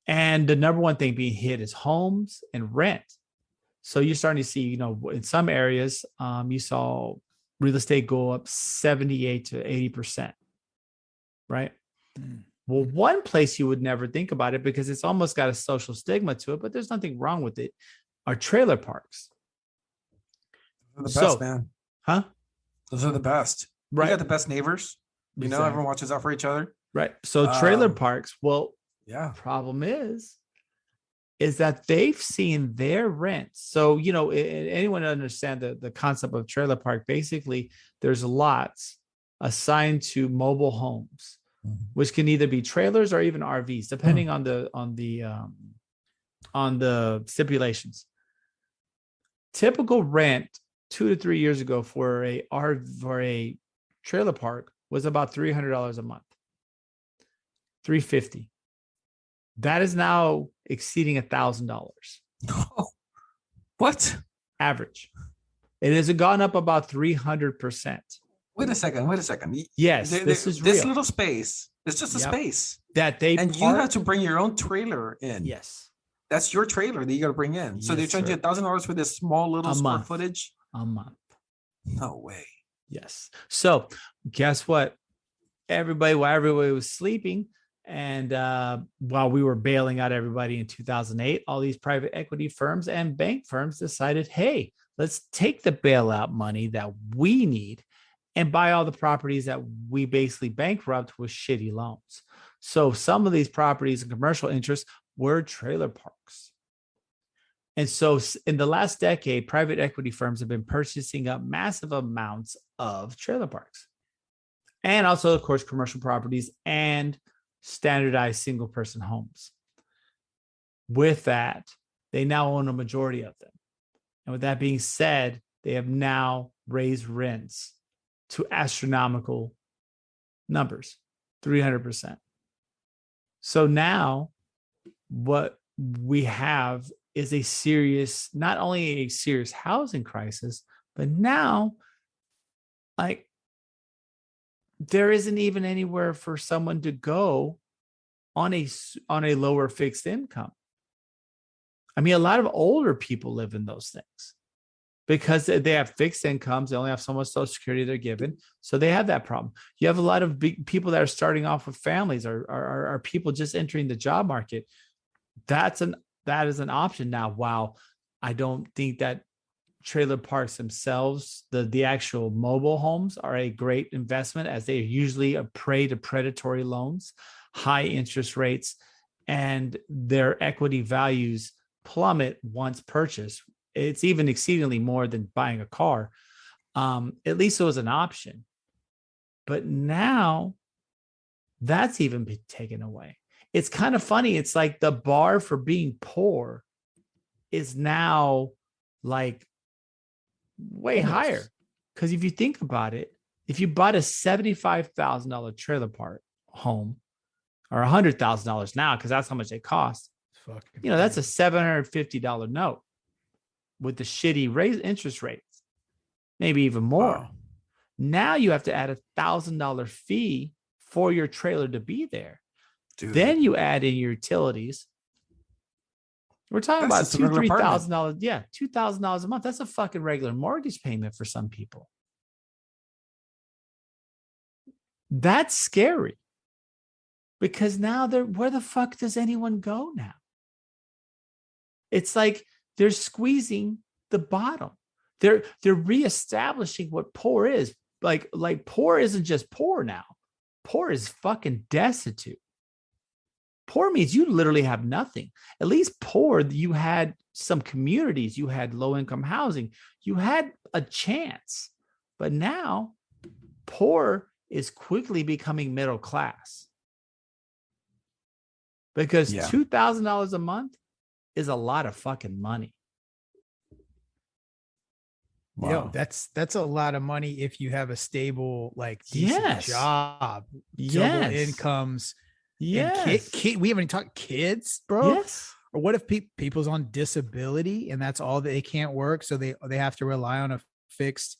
And the number one thing being hit is homes and rent. So you're starting to see, in some areas, you saw real estate go up 78 to 80%, right? Well, one place you would never think about it because it's almost got a social stigma to it, but there's nothing wrong with it, are trailer parks. They're the best, man. Huh? Those are the best. Right. You got the best neighbors. Exactly. Everyone watches out for each other. Right. So trailer parks, well, yeah. Problem is that they've seen their rents. So, anyone understand the concept of trailer park, basically there's lots assigned to mobile homes, which can either be trailers or even RVs, depending on the stipulations. Typical rent 2 to 3 years ago for a trailer park was about $300 a month, $350. That is now exceeding $1,000. Oh, what? Average. It has gone up about 300%. Wait a second. Yes, this is this real. little space. It's just a space that they and you have to bring your own trailer in. Yes, that's your trailer that you got to bring in. So they're charging you $1,000 for this small little square footage a month. No way. Yes. So guess what? While everybody was sleeping. And while we were bailing out everybody in 2008, all these private equity firms and bank firms decided, hey, let's take the bailout money that we need and buy all the properties that we basically bankrupt with shitty loans. So some of these properties and commercial interests were trailer parks. And so in the last decade, private equity firms have been purchasing up massive amounts of trailer parks. And also, of course, commercial properties and standardized single person homes. With that, they now own a majority of them. And with that being said, they have now raised rents to astronomical numbers, 300%. So now what we have is not only a serious housing crisis, but now there isn't even anywhere for someone to go on a lower fixed income. I mean, a lot of older people live in those things. because they have fixed incomes. They only have so much Social Security they're given. So they have that problem. You have a lot of big people that are starting off with families or people just entering the job market. That is an option now. While I don't think that trailer parks themselves, the actual mobile homes, are a great investment, as they are usually a prey to predatory loans, high interest rates, and their equity values plummet once purchased. It's even exceedingly more than buying a car. At least it was an option. But now that's even been taken away. It's kind of funny. It's like the bar for being poor is now like way higher. Because if you think about it, if you bought a $75,000 trailer park home, or $100,000 now, because that's how much they cost, that's a $750 note with the shitty interest rates, maybe even more. Wow. Now you have to add $1,000 fee for your trailer to be there. Dude. Then you add in your utilities. We're talking about $2,000-$3,000. Yeah, $2,000 a month. That's a fucking regular mortgage payment for some people. That's scary. Because now where the fuck does anyone go now? It's like they're squeezing the bottom. They're reestablishing what poor is. Like poor isn't just poor now. Poor is fucking destitute. Poor means you literally have nothing. At least poor, you had some communities, you had low-income housing, you had a chance. But now, poor is quickly becoming middle class. Because $2,000 a month is a lot of fucking money. Wow. Yo, that's a lot of money if you have a stable, like, decent job, double incomes. Yes. We haven't talked kids, bro. Yes. Or what if people's on disability and that's all they can't work, so they have to rely on a fixed,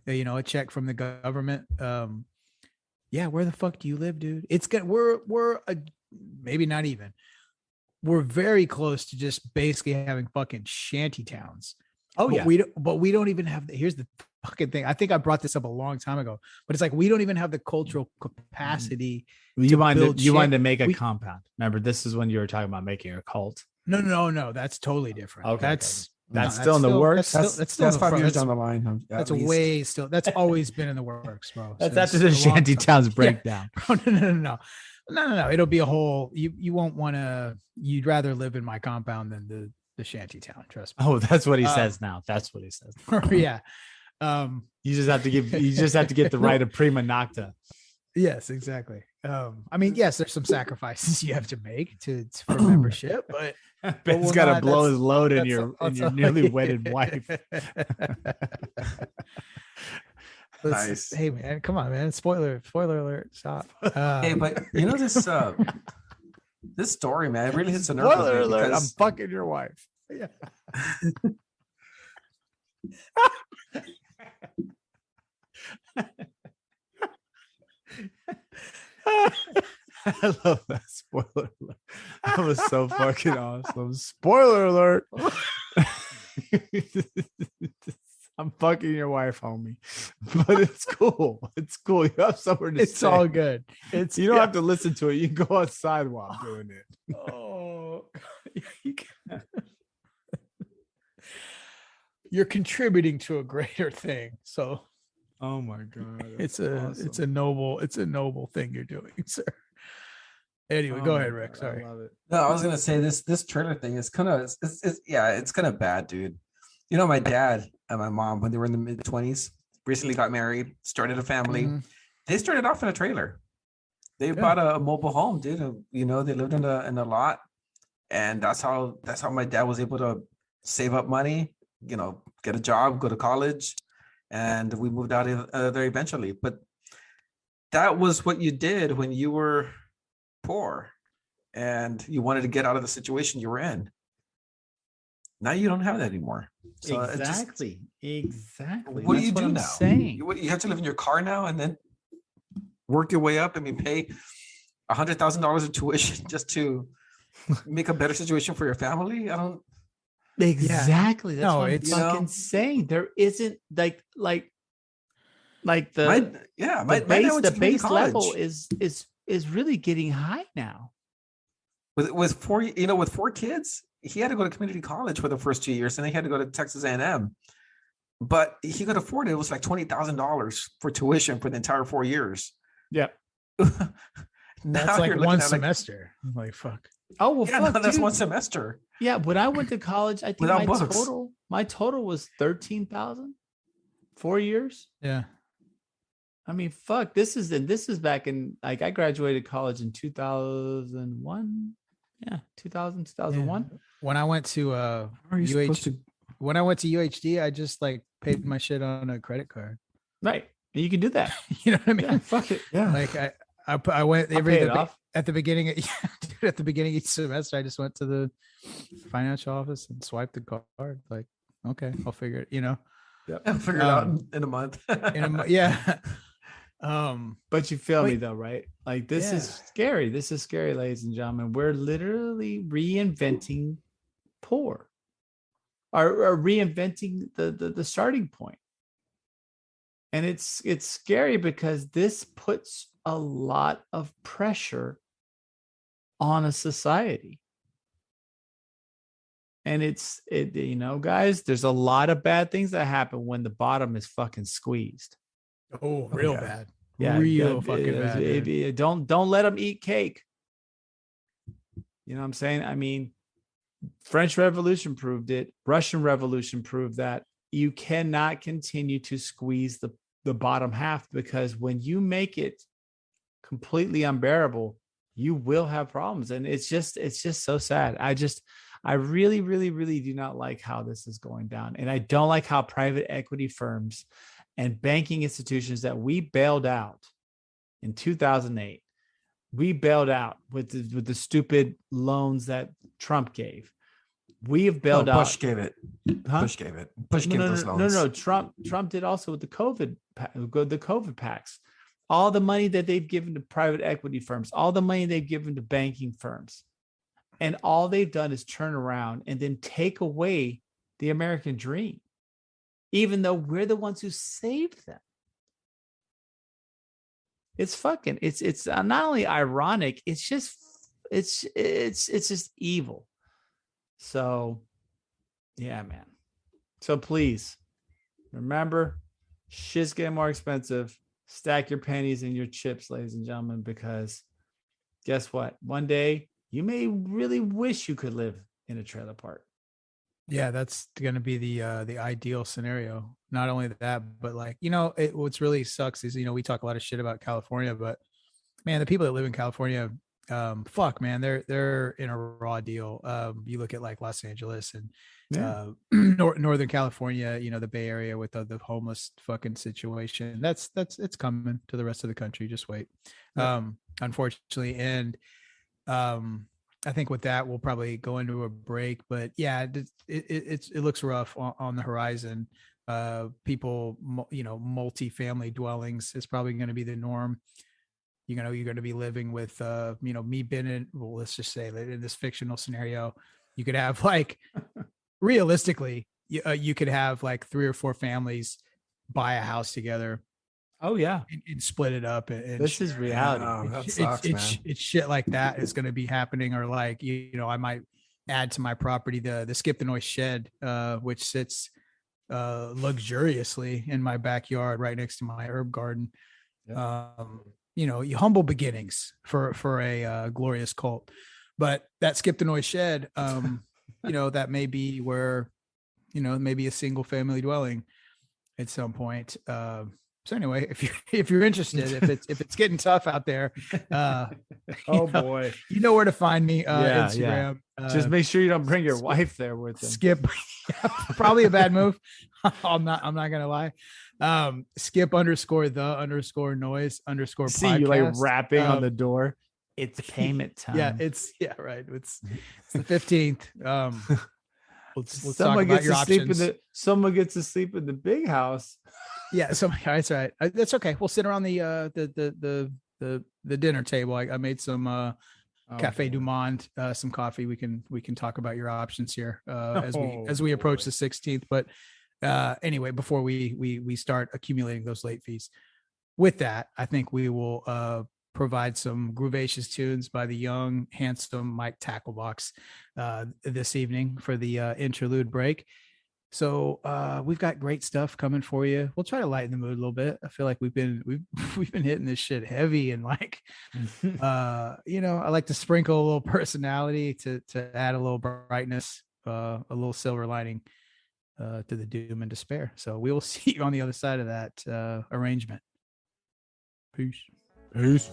a check from the government. Where the fuck do you live, dude? It's good. We're maybe not even. We're very close to just basically having fucking shanty towns. Oh, but we don't even have here's the fucking thing. I think I brought this up a long time ago, but it's like we don't even have the cultural capacity. You wanted to make a compound. Remember, this is when you were talking about making a cult. No. That's totally different. Okay. That's still in the works. That's still 5 years down the line. That's that's always been in the works, bro. That's after the shanty towns breakdown. No. It'll be a whole. You won't want to. You'd rather live in my compound than the shanty town. Trust me. Oh, that's what he says now. That's what he says. Yeah. You just have to get the right of prima nocta. Yes, exactly. Yes, there's some sacrifices you have to make for membership, but Ben's got to blow his load in your newly wedded wife. Nice. Hey man, come on, man. Spoiler alert. Stop. Hey, but this this story, man, it really hits a nerve. Spoiler alert! I'm fucking your wife. Yeah. I love that spoiler alert. That was so fucking awesome. Spoiler alert. I'm fucking your wife, homie. But it's cool. It's cool. You have somewhere to It's stay. all good. You don't have to listen to it. You can go outside while I'm doing it. Oh, you're contributing to a greater thing. So, oh my god, it's a noble thing you're doing, sir. Anyway, go ahead, Rick. Sorry. I love it. No, I was gonna say this trailer thing is kind of it's kind of bad, dude. My dad and my mom, when they were in the mid-20s, recently got married, started a family. Mm-hmm. They started off in a trailer. They bought a mobile home, dude. They lived in a lot, and that's how my dad was able to save up money, get a job, go to college, and we moved out there eventually. But that was what you did when you were poor and you wanted to get out of the situation you were in. Now you don't have that anymore. So exactly. What do you do now? Saying. You have to live in your car now and then work your way up. Pay $100,000 of tuition just to make a better situation for your family. Exactly. That's No, what I'm it's fucking saying. There isn't like my the dad went to community base level college. is really getting high now. With four kids, he had to go to community college for the first 2 years, and then he had to go to Texas A&M. But he could afford it. It was like $20,000 for tuition for the entire 4 years. Yeah. That's like one semester. Like fuck. Oh well, yeah, fuck, no, that's dude. 1 semester. Yeah, when I went to college, I think Without books. my total was 13,000. 4 years. Yeah. I mean, fuck. This is back in, like, I graduated college in 2001. Yeah, 2001. Yeah. When I went to when I went to UHD, I just like paid my shit on a credit card. Right. And you can do that. You know what I mean? Yeah, fuck it. Yeah. Like I went at the beginning of, at the beginning of each semester, I just went to the financial office and swiped the card. Like, okay, I'll figure it, Yep. I'll figure it out in a month. Yeah. But you feel me though, right? Like this is scary. This is scary, ladies and gentlemen. We're literally reinventing poor, or reinventing the starting point. And it's scary because this puts a lot of pressure on a society. And it's guys, there's a lot of bad things that happen when the bottom is fucking squeezed. Oh, real bad. Yeah, real fucking bad. Don't let them eat cake. You know what I'm saying? I mean, French Revolution proved it. Russian Revolution proved that you cannot continue to squeeze the bottom half, because when you make it completely unbearable, you will have problems. And it's just so sad. I really, really, really do not like how this is going down. And I don't like how private equity firms and banking institutions that we bailed out in 2008, we bailed out with the stupid loans that Trump gave. We have bailed out. Bush gave it. Huh? Bush gave it. Bush gave those loans. No. Trump did also with the COVID packs. All the money that they've given to private equity firms, all the money they've given to banking firms, and all they've done is turn around and then take away the American dream, even though we're the ones who saved them. It's not only ironic, it's just evil. So, yeah, man. So please remember, shit's getting more expensive. Stack your pennies and your chips, ladies and gentlemen, because guess what? One day you may really wish you could live in a trailer park. Yeah, that's going to be the ideal scenario. Not only that, but like, what's really sucks is, we talk a lot of shit about California, but man, the people that live in California, fuck, man, they're in a raw deal. You look at like Los Angeles and Northern California, the Bay Area with the homeless fucking situation. That's it's coming to the rest of the country. Just wait. Unfortunately, and I think with that we'll probably go into a break. But yeah, it looks rough on the horizon. People, multi-family dwellings is probably going to be the norm. You're going to be living with, me being in, well, let's just say that in this fictional scenario, you could have like, realistically, you could have like 3 or 4 families buy a house together. Oh yeah. And split it up. And this is reality. That sucks, man. It's shit like that is going to be happening. Or like, I might add to my property, the Skip the Noise shed, which sits luxuriously in my backyard right next to my herb garden. You humble beginnings for a glorious cult, but that Skip the Noise shed, that may be where, maybe a single family dwelling at some point. So anyway, if you're interested, if it's getting tough out there, boy, you know where to find me. Instagram. Yeah. Just make sure you don't bring your wife there with them. Skip, probably a bad move. I'm not gonna lie. Skip _ noise _podcast. See you like rapping on the door. It's payment time. Yeah, right. It's the 15th. Let's someone talk about gets your to sleep options. someone gets to sleep in the big house. Yeah, that's right. That's okay. We'll sit around the dinner table. I made some Cafe Du Monde, some coffee. We can talk about your options here as we approach the 16th. But anyway, before we start accumulating those late fees, with that, I think we will provide some groovacious tunes by the young, handsome Mike Tacklebox this evening for the interlude break. So we've got great stuff coming for you. We'll try to lighten the mood a little bit. I feel like we've been hitting this shit heavy, and like I like to sprinkle a little personality to add a little brightness, a little silver lining to the doom and despair. So we will see you on the other side of that arrangement. Peace. Peace.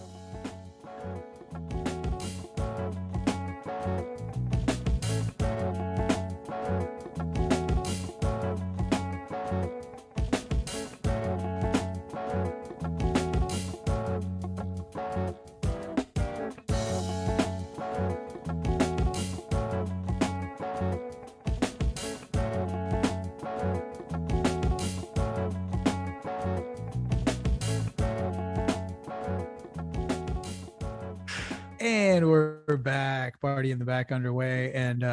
And we're back, party in the back underway. And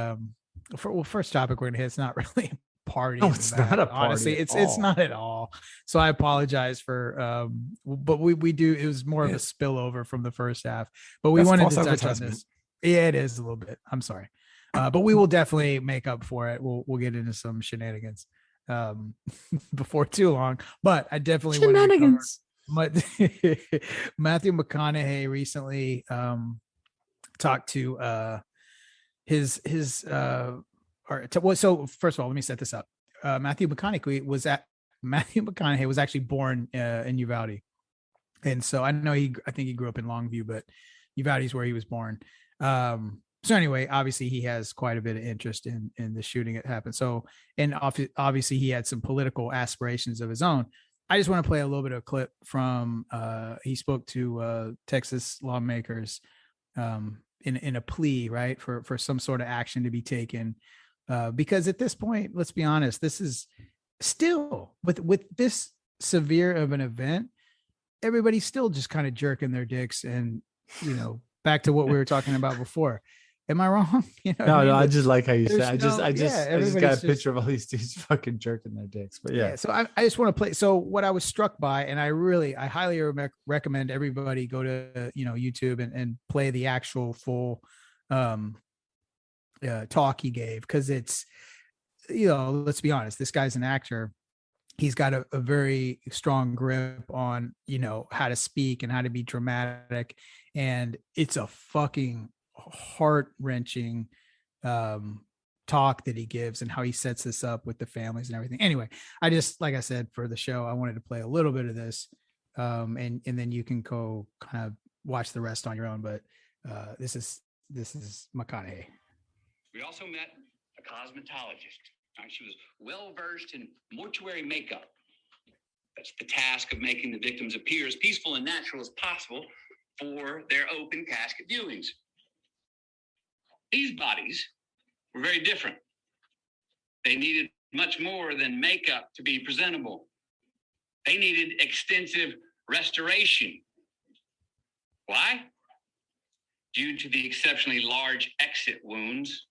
first topic we're gonna hit, it's not really a party. No, it's not a party. Honestly, it's not at all. So I apologize for but we do, it was more of a spillover from the first half. But we wanted to touch on this. Yeah, it is a little bit. I'm sorry. But we will definitely make up for it. We'll get into some shenanigans before too long. But I definitely shenanigans. Matthew McConaughey recently talked to his so first of all, let me set this up. Matthew McConaughey was actually born in Uvalde, and so I think he grew up in Longview, but Uvalde is where he was born. So anyway, obviously he has quite a bit of interest in the shooting that happened. So, and obviously he had some political aspirations of his own. I just want to play a little bit of a clip from he spoke to Texas lawmakers in a plea, right, for some sort of action to be taken, because at this point, let's be honest, this is still with this severe of an event, everybody's still just kind of jerking their dicks, and back to what we were talking about before. Am I wrong? No, I just like how you said. I just got a picture of all these dudes fucking jerking their dicks. But yeah. So I just want to play. So what I was struck by, and I highly recommend everybody go to YouTube and play the actual full talk he gave, because it's let's be honest, this guy's an actor. He's got a very strong grip on how to speak and how to be dramatic, and it's a fucking heart-wrenching talk that he gives, and how he sets this up with the families and everything. Anyway, I just, like I said, for the show, I wanted to play a little bit of this, and then you can go kind of watch the rest on your own. But this is McConaughey. We also met a cosmetologist. She was well versed in mortuary makeup. That's the task of making the victims appear as peaceful and natural as possible for their open casket viewings. These bodies were very different. They needed much more than makeup to be presentable. They needed extensive restoration. Why? Due to the exceptionally large exit wounds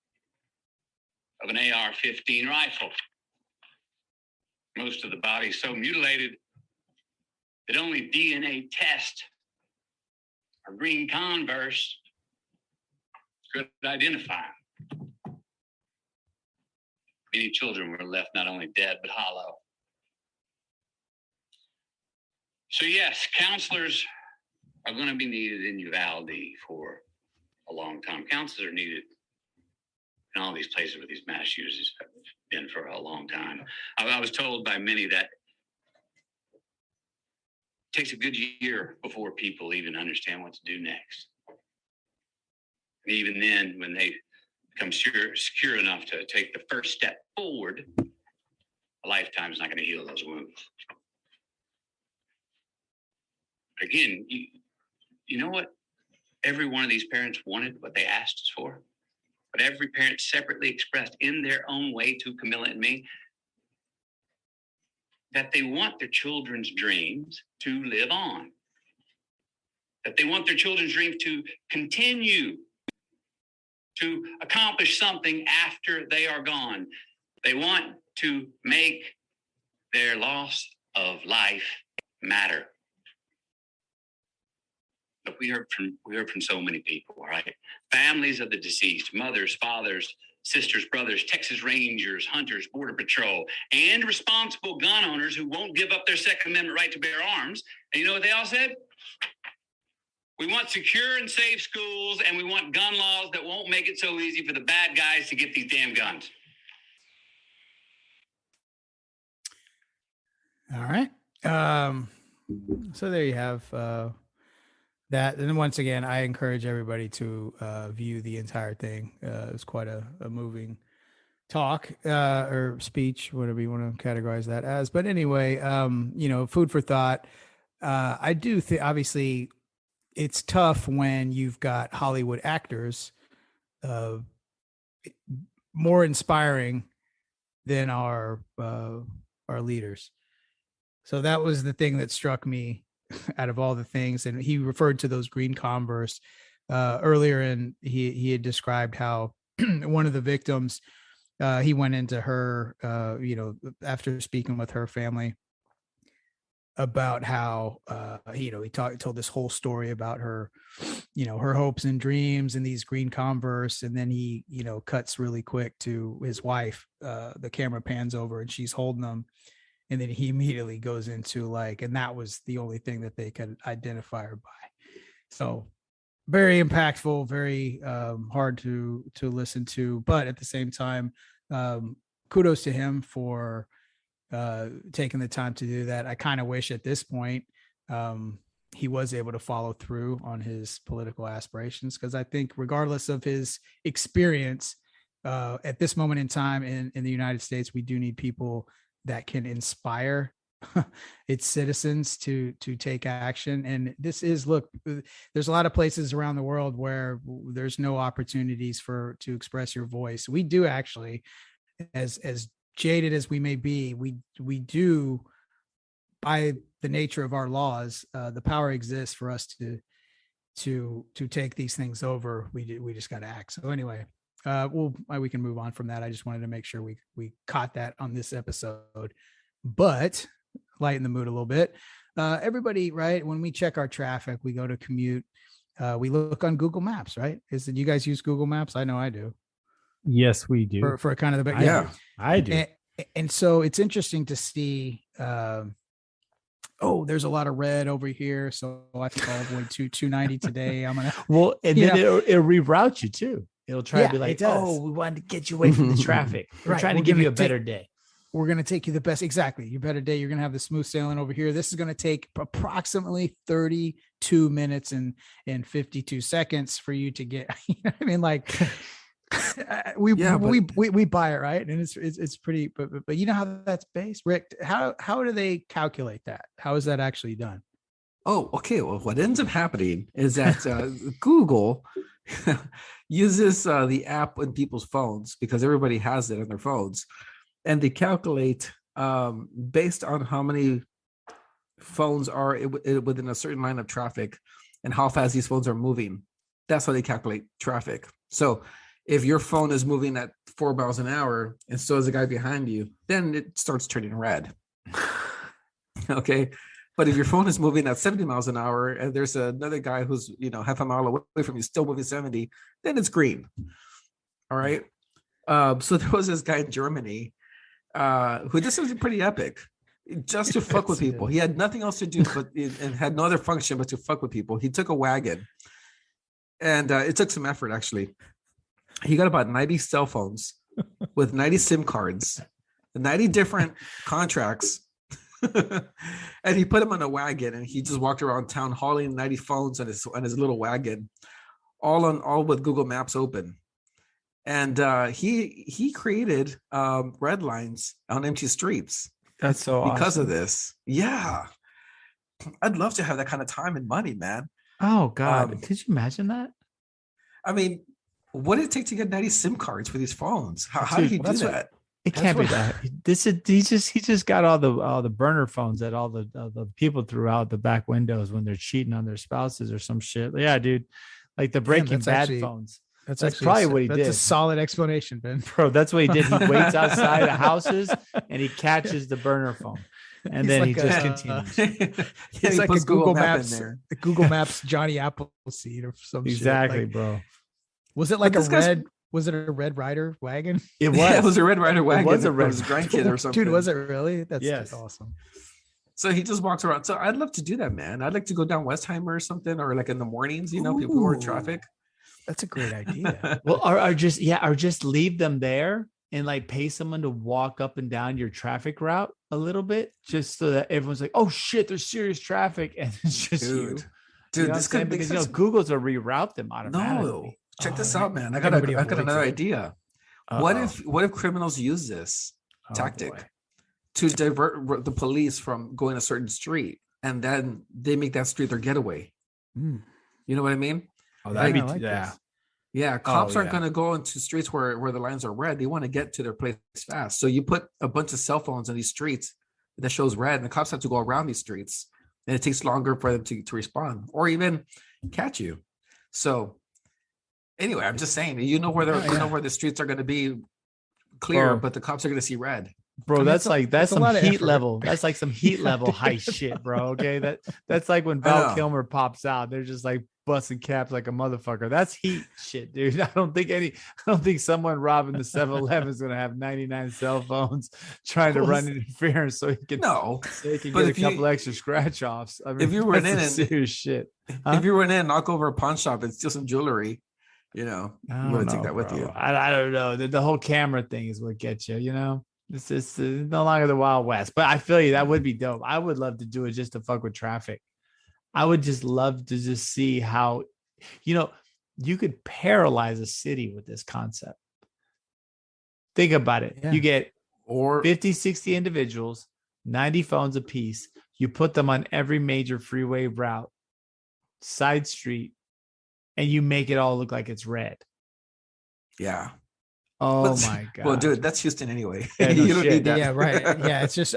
of an AR-15 rifle. Most of the body so mutilated that only DNA test or green Converse could identify them. Many children were left not only dead, but hollow. So yes, counselors are going to be needed in Uvalde for a long time. Counselors are needed in all these places where these mass shooters have been for a long time. I was told by many that it takes a good year before people even understand what to do next. And even then, when they become secure enough to take the first step forward, a lifetime is not going to heal those wounds. Again, you know what every one of these parents wanted, what they asked us for? But every parent separately expressed in their own way to Camilla and me, that they want their children's dreams to live on. That they want their children's dreams to continue to accomplish something after they are gone. They want to make their loss of life matter. But we heard from so many people, all right? Families of the deceased, mothers, fathers, sisters, brothers, Texas Rangers, hunters, Border Patrol, and responsible gun owners who won't give up their Second Amendment right to bear arms. And you know what they all said? We want secure and safe schools, and we want gun laws that won't make it so easy for the bad guys to get these damn guns. All right. So there you have that. And then once again, I encourage everybody to view the entire thing. It was quite a moving talk or speech, whatever you want to categorize that as. But anyway, food for thought. I do think, obviously, it's tough when you've got Hollywood actors more inspiring than our leaders. So that was the thing that struck me out of all the things. And he referred to those green Converse earlier, and he had described how one of the victims, he went into her, after speaking with her family about how, he told this whole story about her, her hopes and dreams and these green Converse. And then he, cuts really quick to his wife. The camera pans over and she's holding them. And then he immediately goes into and that was the only thing that they could identify her by. So very impactful, very hard to listen to, but at the same time, kudos to him for taking the time to do that. I kind of wish at this point he was able to follow through on his political aspirations, because I think regardless of his experience at this moment in time in the United States, we do need people that can inspire its citizens to take action. And this is, look, there's a lot of places around the world where there's no opportunities to express your voice. We do actually, as jaded as we may be, we do, by the nature of our laws, the power exists for us to take these things over. We just got to act. So anyway, we can move on from that. I just wanted to make sure we caught that on this episode, but lighten the mood a little bit. Everybody, right? When we check our traffic, we go to commute. We look on Google Maps, right? Do you guys use Google Maps? I know I do. Yes, we do. For kind of the back. Yeah, I do. And so it's interesting to see. There's a lot of red over here, so I think I'll avoid 290 today. I'm gonna. Well, and then it'll reroute you too. It'll try to be like, we wanted to get you away from the traffic. We're trying to give you a better day. We're going to take you the best. Exactly. Your better day. You're going to have the smooth sailing over here. This is going to take approximately 32 minutes and 52 seconds for you to get, I mean, we buy it, right? And it's pretty, but you know how that's based, Rick? How do they calculate that? How is that actually done? Oh, okay. Well, what ends up happening is that Google uses the app on people's phones, because everybody has it on their phones, and they calculate based on how many phones are within a certain line of traffic and how fast these phones are moving. That's how they calculate traffic. So if your phone is moving at 4 miles an hour and so is the guy behind you, then it starts turning red. Okay. But if your phone is moving at 70 miles an hour and there's another guy who's, half a mile away from you, still moving 70, then it's green. All right. So there was this guy in Germany who did something pretty epic just to fuck with people. He had nothing else to do and had no other function but to fuck with people. He took a wagon, and it took some effort, actually. He got about 90 cell phones with 90 SIM cards, 90 different contracts. And he put him on a wagon, and he just walked around town hauling 90 phones on his little wagon, all with Google Maps open. And he created red lines on empty streets. That's so awesome. Because of this. Yeah. I'd love to have that kind of time and money, man. Oh God. Could you imagine that? I mean, what did it take to get 90 SIM cards for these phones? How did he do that? It can't be that. He just got all the burner phones that all the people threw out the back windows when they're cheating on their spouses or some shit. Yeah, dude. Like the Breaking Bad phones. That's probably what he did. That's a solid explanation, Ben. Bro, that's what he did. He waits outside of houses and he catches the burner phone. And then he just continues. It's like a Google Maps there. The Google Maps Johnny Appleseed or some exactly, shit. Like, bro. Was it like a red? Was it a Red Rider wagon? It was. Yeah, it was a Red Rider wagon. It was a Red grandkid or something. Dude, was it really? That's awesome. So he just walks around. So I'd love to do that, man. I'd like to go down Westheimer or something, or like in the mornings, you know, people who are in traffic. That's a great idea. Well, or just leave them there and like pay someone to walk up and down your traffic route a little bit, just so that everyone's like, oh shit, there's serious traffic, and it's just you. Dude, you know this could make because Google's will reroute them automatically. No, check this out, man. I got another idea. What if criminals use this tactic to divert the police from going a certain street, and then they make that street their getaway? You know what I mean? Oh, that'd be Yeah, cops aren't going to go into streets where the lines are red. They want to get to their place fast. So you put a bunch of cell phones in these streets that shows red, and the cops have to go around these streets, and it takes longer for them to respond or even catch you. So anyway, I'm just saying, you know where the streets are going to be clear, but the cops are going to see red. Bro, that's some heat level. That's like some heat level heist shit, bro. Okay, that's like when Val Kilmer pops out. They're just like busting caps like a motherfucker. That's heat shit, dude. I don't think someone robbing the 7-Eleven is gonna have 99 cell phones trying to run interference so he can get a couple extra scratch offs. I mean, if you run in and serious shit, if you run in, knock over a pawn shop and steal some jewelry, you know, you want to take that with you. I don't know. The whole camera thing is what gets you, you know. It's no longer the Wild West, but I feel you. That would be dope. I would love to do it just to fuck with traffic. I would just love to just see how, you know, you could paralyze a city with this concept. Think about it. Yeah. You get 50, 60 individuals, 90 phones a piece. You put them on every major freeway route, side street, and you make it all look like it's red. Yeah. Oh my god! Well, dude, that's Houston anyway. Yeah, no you don't need that. Yeah, right. Yeah, it's just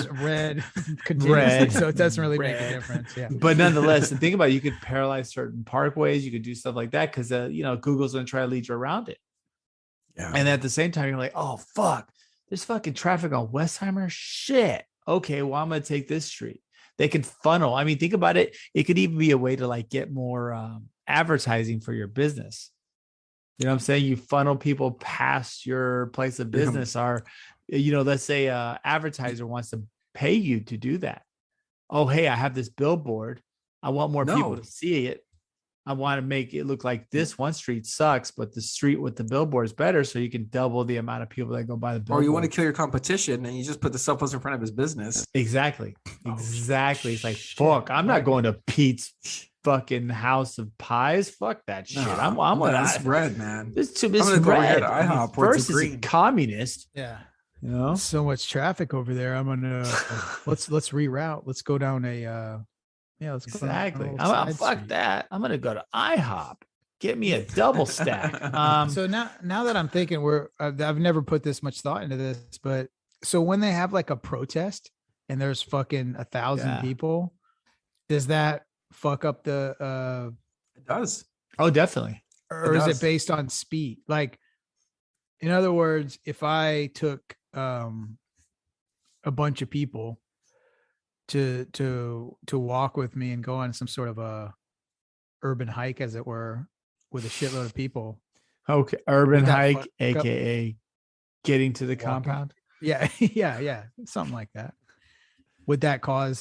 red, red, so it doesn't really make a difference. Yeah, but nonetheless, the thing about it, you could paralyze certain parkways. You could do stuff like that because you know, Google's going to try to lead you around it. Yeah, and at the same time, you're like, oh fuck, there's fucking traffic on Westheimer. Shit. Okay, well, I'm going to take this street. They can funnel. I mean, think about it. It could even be a way to like get more advertising for your business. You know what I'm saying? You funnel people past your place of business, or, you know, let's say an advertiser wants to pay you to do that. Oh, hey, I have this billboard. I want more people to see it. I want to make it look like this one street sucks, but the street with the billboard is better. So you can double the amount of people that go by the billboard. Or you want to kill your competition and you just put the cell phones in front of his business. Exactly. Exactly. It's like, fuck, I'm not going to Pete's fucking house of pies. Fuck that shit. I'm that's red, man. This I'm gonna go red. Over to IHOP First is communist. Yeah. You know, so much traffic over there. I'm gonna let's reroute. Let's go down a let's exactly. Fuck that. I'm gonna go to IHOP. Get me a double stack. So now that I'm thinking, I've never put this much thought into this, but so when they have like a protest and there's fucking 1,000 people, does that fuck up the it does. Oh, definitely. Or is it based on speed? Like, in other words, if I took a bunch of people to walk with me and go on some sort of a urban hike, as it were, with a shitload of people. Okay, urban hike, aka getting to the compound. Yeah, yeah, something like that. Would that cause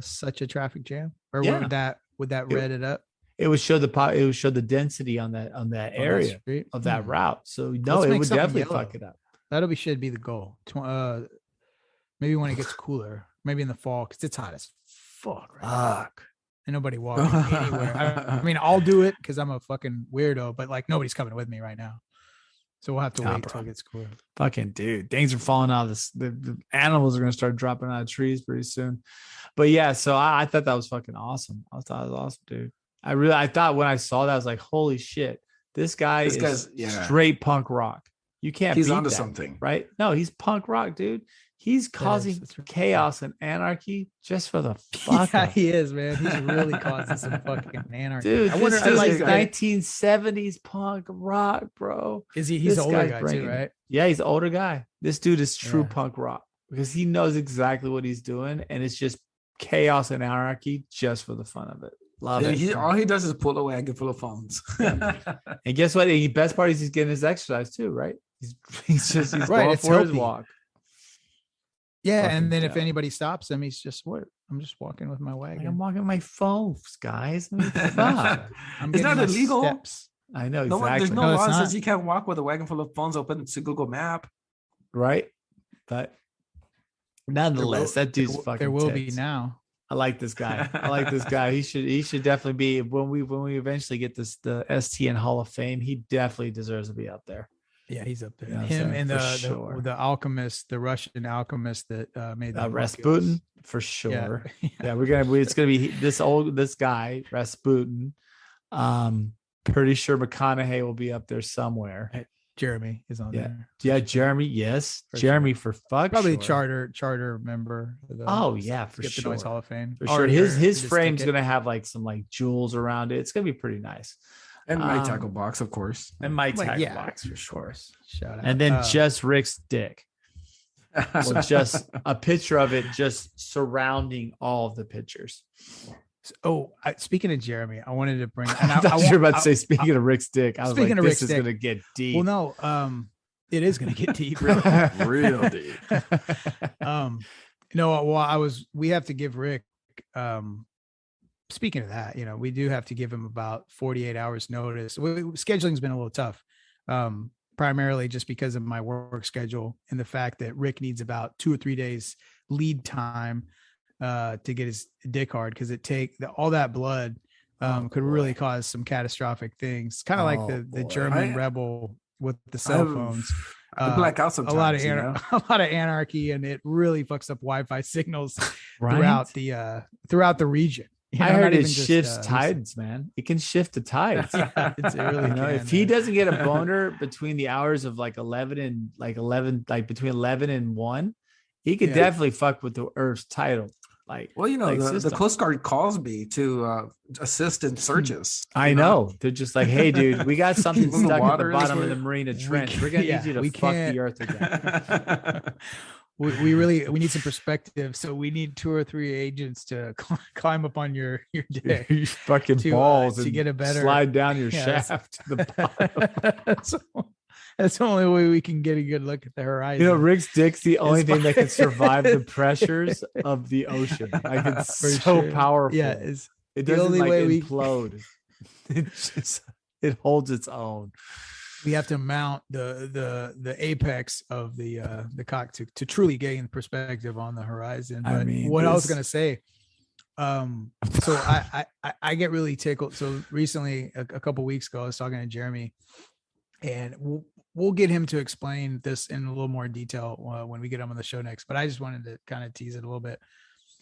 such a traffic jam, or would that red it up? It would show the density on that area of that route. So no, it would definitely fuck it up. Should be the goal. Maybe when it gets cooler, maybe in the fall, because it's hot as fuck. Right? Fuck. And nobody walking anywhere. I mean, I'll do it because I'm a fucking weirdo, but like nobody's coming with me right now. So we'll have to wait until it gets cooler. Fucking dude, things are falling out of this. The animals are gonna start dropping out of trees pretty soon. But yeah, so I thought that was fucking awesome. I thought it was awesome, dude. I thought when I saw that, I was like, holy shit, this guy's straight punk rock. You can't. He's beat onto that, something, right? No, he's punk rock, dude. He's causing chaos and anarchy just for the fuck. Yeah, he is, man. He's really causing some fucking anarchy. Dude, I wonder, like 1970s punk rock, bro. Is he? He's an older guy too, right? Yeah, he's an older guy. This dude is true punk rock because he knows exactly what he's doing, and it's just chaos and anarchy just for the fun of it. Love it. All he does is pull a wagon full of phones. And guess what? The best part is he's getting his exercise too, right? He's right, going for his walk. Yeah, fucking and then if anybody stops him, he's just what? I'm just walking with my wagon. Like I'm walking my phones, guys. It's not illegal. Steps. I know exactly. There's no law that says you can't walk with a wagon full of phones open to Google Map. Right, but nonetheless, that dude's fucking. There will be now. I like this guy. He should definitely be when we eventually get the STN Hall of Fame. He definitely deserves to be up there. Yeah, he's up there. Him and the alchemist, the Russian alchemist that made the Rasputin for sure. Yeah, it's gonna be this guy Rasputin. Pretty sure McConaughey will be up there somewhere. Jeremy is on there. Yeah, Jeremy. Yes, Jeremy for fuck. Probably charter member. For Get sure. The Noise Hall of Fame. For sure. His frame's gonna have like some like jewels around it. It's gonna be pretty nice. And my tackle box, of course. And my tackle box for sure. Shout out. And then just Rick's dick. Well, just a picture of it, just surrounding all of the pictures. Speaking of Jeremy, I wanted to bring. And I thought you were about to say, speaking of Rick's dick. I was like, this is going to get deep. Well, no, it is going to get deep, real deep. We have to give Rick. Speaking of that, we do have to give him about 48 hours notice. Scheduling's been a little tough, primarily just because of my work schedule and the fact that Rick needs about 2 or 3 days lead time to get his dick hard, because all that blood could really cause some catastrophic things. Kind of like the German rebel with the cell phones. Black out sometimes. A lot of anarchy, and it really fucks up Wi-Fi signals throughout the region. I heard it shifts tides, man. It can shift the tides. It really can. If he doesn't get a boner between the hours of like 11 and between 11 and 1, he could definitely fuck with the Earth's tidal. The Coast Guard calls me to assist in searches. I know. They're just like, hey, dude, we got something stuck at the bottom of the Marina Trench. We're gonna need you to fuck the Earth again. We need some perspective, so we need 2 or 3 agents to climb up on your dick, your fucking balls, to get a better slide down your shaft to the bottom. That's the only way we can get a good look at the horizon. Rick's dick's the only thing that can survive the pressures of the ocean. Like, it's so powerful. Yeah, it doesn't only way implode. It holds its own. We have to mount the apex of the cock to truly gain perspective on the horizon. But I was gonna say, so I get really tickled. So recently, a couple weeks ago, I was talking to Jeremy, and we'll get him to explain this in a little more detail when we get him on the show next. But I just wanted to kind of tease it a little bit.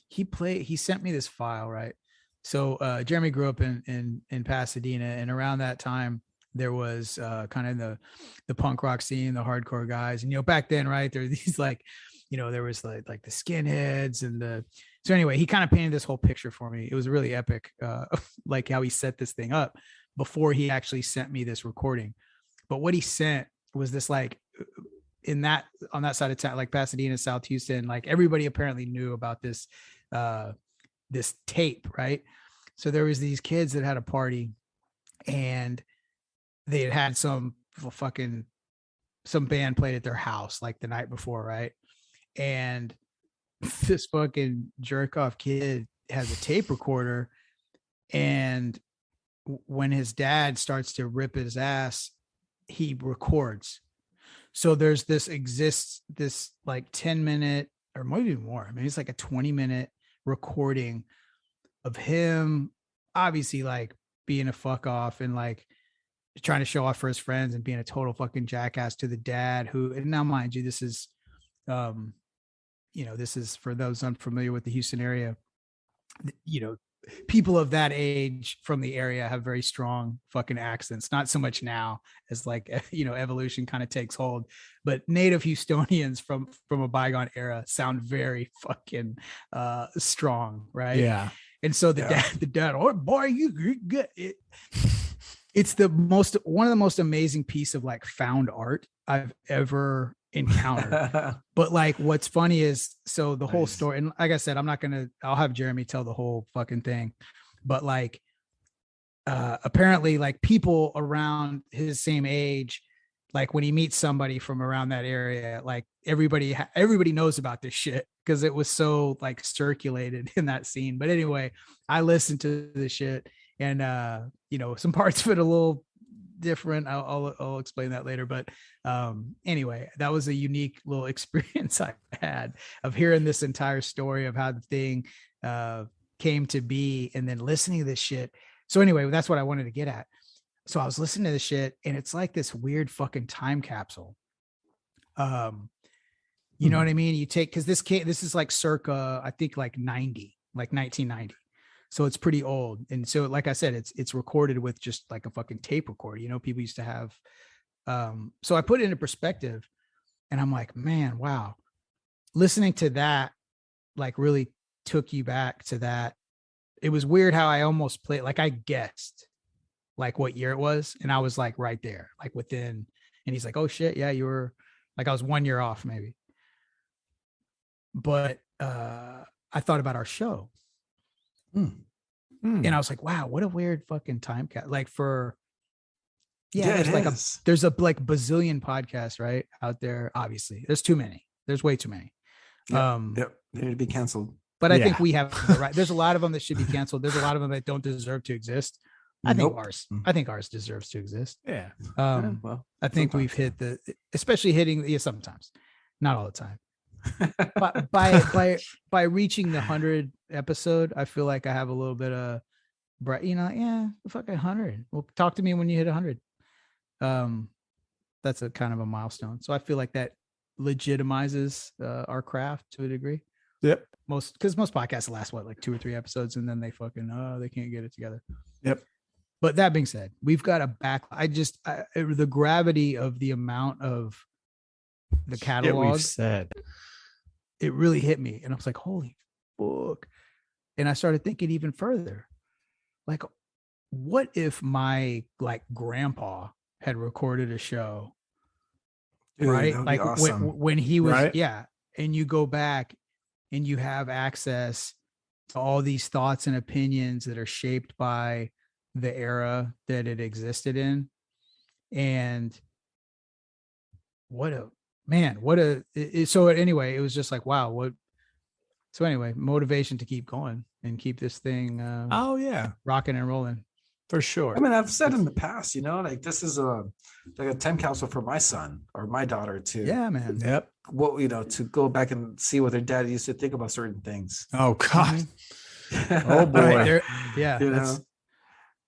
He sent me this file, right? So Jeremy grew up in Pasadena, and around that time, there was kind of the punk rock scene, the hardcore guys. And, back then, right, there were these there was like the skinheads so anyway, he kind of painted this whole picture for me. It was really epic, like how he set this thing up before he actually sent me this recording. But what he sent was this, like, on that side of town, like Pasadena, South Houston, like everybody apparently knew about this tape, right? So there was these kids that had a party, and they had some band played at their house like the night before, right? And this fucking jerk off kid has a tape recorder, and when his dad starts to rip his ass, he records. So there's this like 10-minute or maybe more. I mean, it's like a 20-minute recording of him obviously like being a fuck off and like trying to show off for his friends and being a total fucking jackass to the dad who, and now mind you, this is this is for those unfamiliar with the Houston area, people of that age from the area have very strong fucking accents. Not so much now as like, evolution kind of takes hold, but native Houstonians from a bygone era sound very fucking strong, right? Yeah. And so the dad, oh boy, you get it. It's one of the most amazing piece of like found art I've ever encountered. But like, what's funny is, so the whole story, and like I said, I'll have Jeremy tell the whole fucking thing, but like, apparently like people around his same age, like when he meets somebody from around that area, like everybody knows about this shit because it was so like circulated in that scene. But anyway, I listened to the shit, and some parts of it a little different. I'll explain that later. But anyway, that was a unique little experience I had of hearing this entire story of how the thing came to be, and then listening to this shit. So anyway, that's what I wanted to get at. So I was listening to this shit, and it's like this weird fucking time capsule. You know what I mean? You take, because this is like circa, I think like 1990. So it's pretty old. And so, like I said, it's recorded with just like a fucking tape recorder. People used to have. So I put it into perspective, and I'm like, man, wow. Listening to that, like, really took you back to that. It was weird how I almost played, like I guessed like what year it was. And I was like right there, like within, and he's like, oh shit. Yeah. You were like, I was 1 year off maybe. But I thought about our show. And I was like, wow, what a weird fucking time cap. Like there's a like bazillion podcasts right out there. Obviously there's too many. There's way too many. They need to be canceled. But I think we have the right. There's a lot of them that should be canceled. There's a lot of them that don't deserve to exist. I think ours deserves to exist. Yeah. I think we've hit especially hitting, sometimes, not all the time. But by reaching the 100 episode, I feel like I have a little bit of fucking 100. Well, talk to me when you hit 100. That's a kind of a milestone. So I feel like that legitimizes our craft to a degree. Yep. Because most podcasts last like 2 or 3 episodes, and then they fucking they can't get it together. Yep. But that being said, we've got a back. The gravity of the amount of the catalog we've said, it really hit me, and I was like, holy fuck. And I started thinking even further, like, what if my like grandpa had recorded a show, Dude, right? Like awesome. when he was, right? And you go back and you have access to all these thoughts and opinions that are shaped by the era that it existed in. And so anyway, it was just like, wow, so anyway, motivation to keep going and keep this thing rocking and rolling. For sure. I mean, I've said in the past, like this is like a time capsule for my son or my daughter too. Yeah, man. Yep. To go back and see what their dad used to think about certain things. Oh God. Oh boy. That's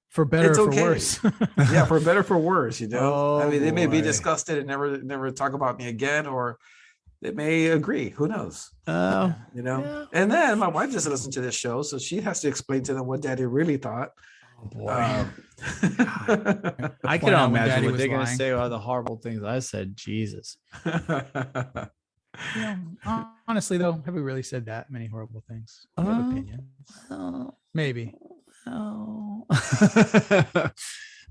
for better or for worse. Yeah, for better or for worse. Oh, I mean, they may be disgusted and never talk about me again, or they may agree. Who knows? Yeah. And then my wife just listened to this show, so she has to explain to them what Daddy really thought. Oh boy. I can imagine what they're going to say about the horrible things I said. Jesus. Honestly, though, have we really said that many horrible things? We have opinions. Maybe. Oh.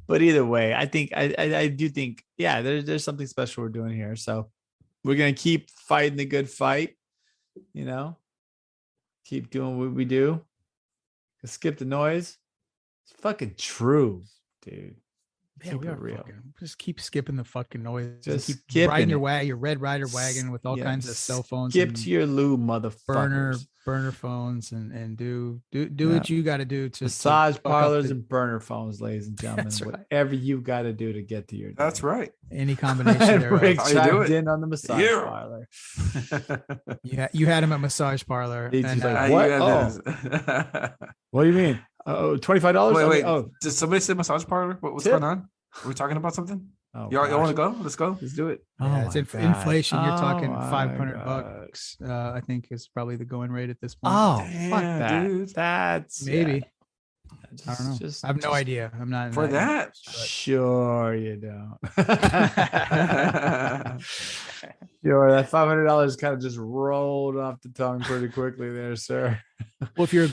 But either way, I think I do think, there's something special we're doing here. So we're going to keep fighting the good fight, keep doing what we do. Skip the noise. It's fucking true, dude. Yeah, we are real. Just keep skipping the fucking noise. Just keep riding your Red Ryder wagon with all kinds of cell phones. Skip to your loo, motherfuckers. Burner phones and do what you got to do to massage parlors and burner phones, ladies and gentlemen. That's right. Whatever you got to do to get to your day. That's right. Any combination thereof. Rick chimed in on the massage parlor. You had him at massage parlor. He's like, what? What do you mean? $25? Wait. Oh, did somebody say massage parlor? What's going on? Are we talking about something? Oh, y'all want to go? Let's go. Let's do it. It's inflation. You're talking $500. I think is probably the going rate at this point. Oh, fuck that, dude. That's maybe. I don't know. I have no idea. I'm not for that. Sure, you don't. Sure, that $500 kind of just rolled off the tongue pretty quickly there, sir. Well, if you're a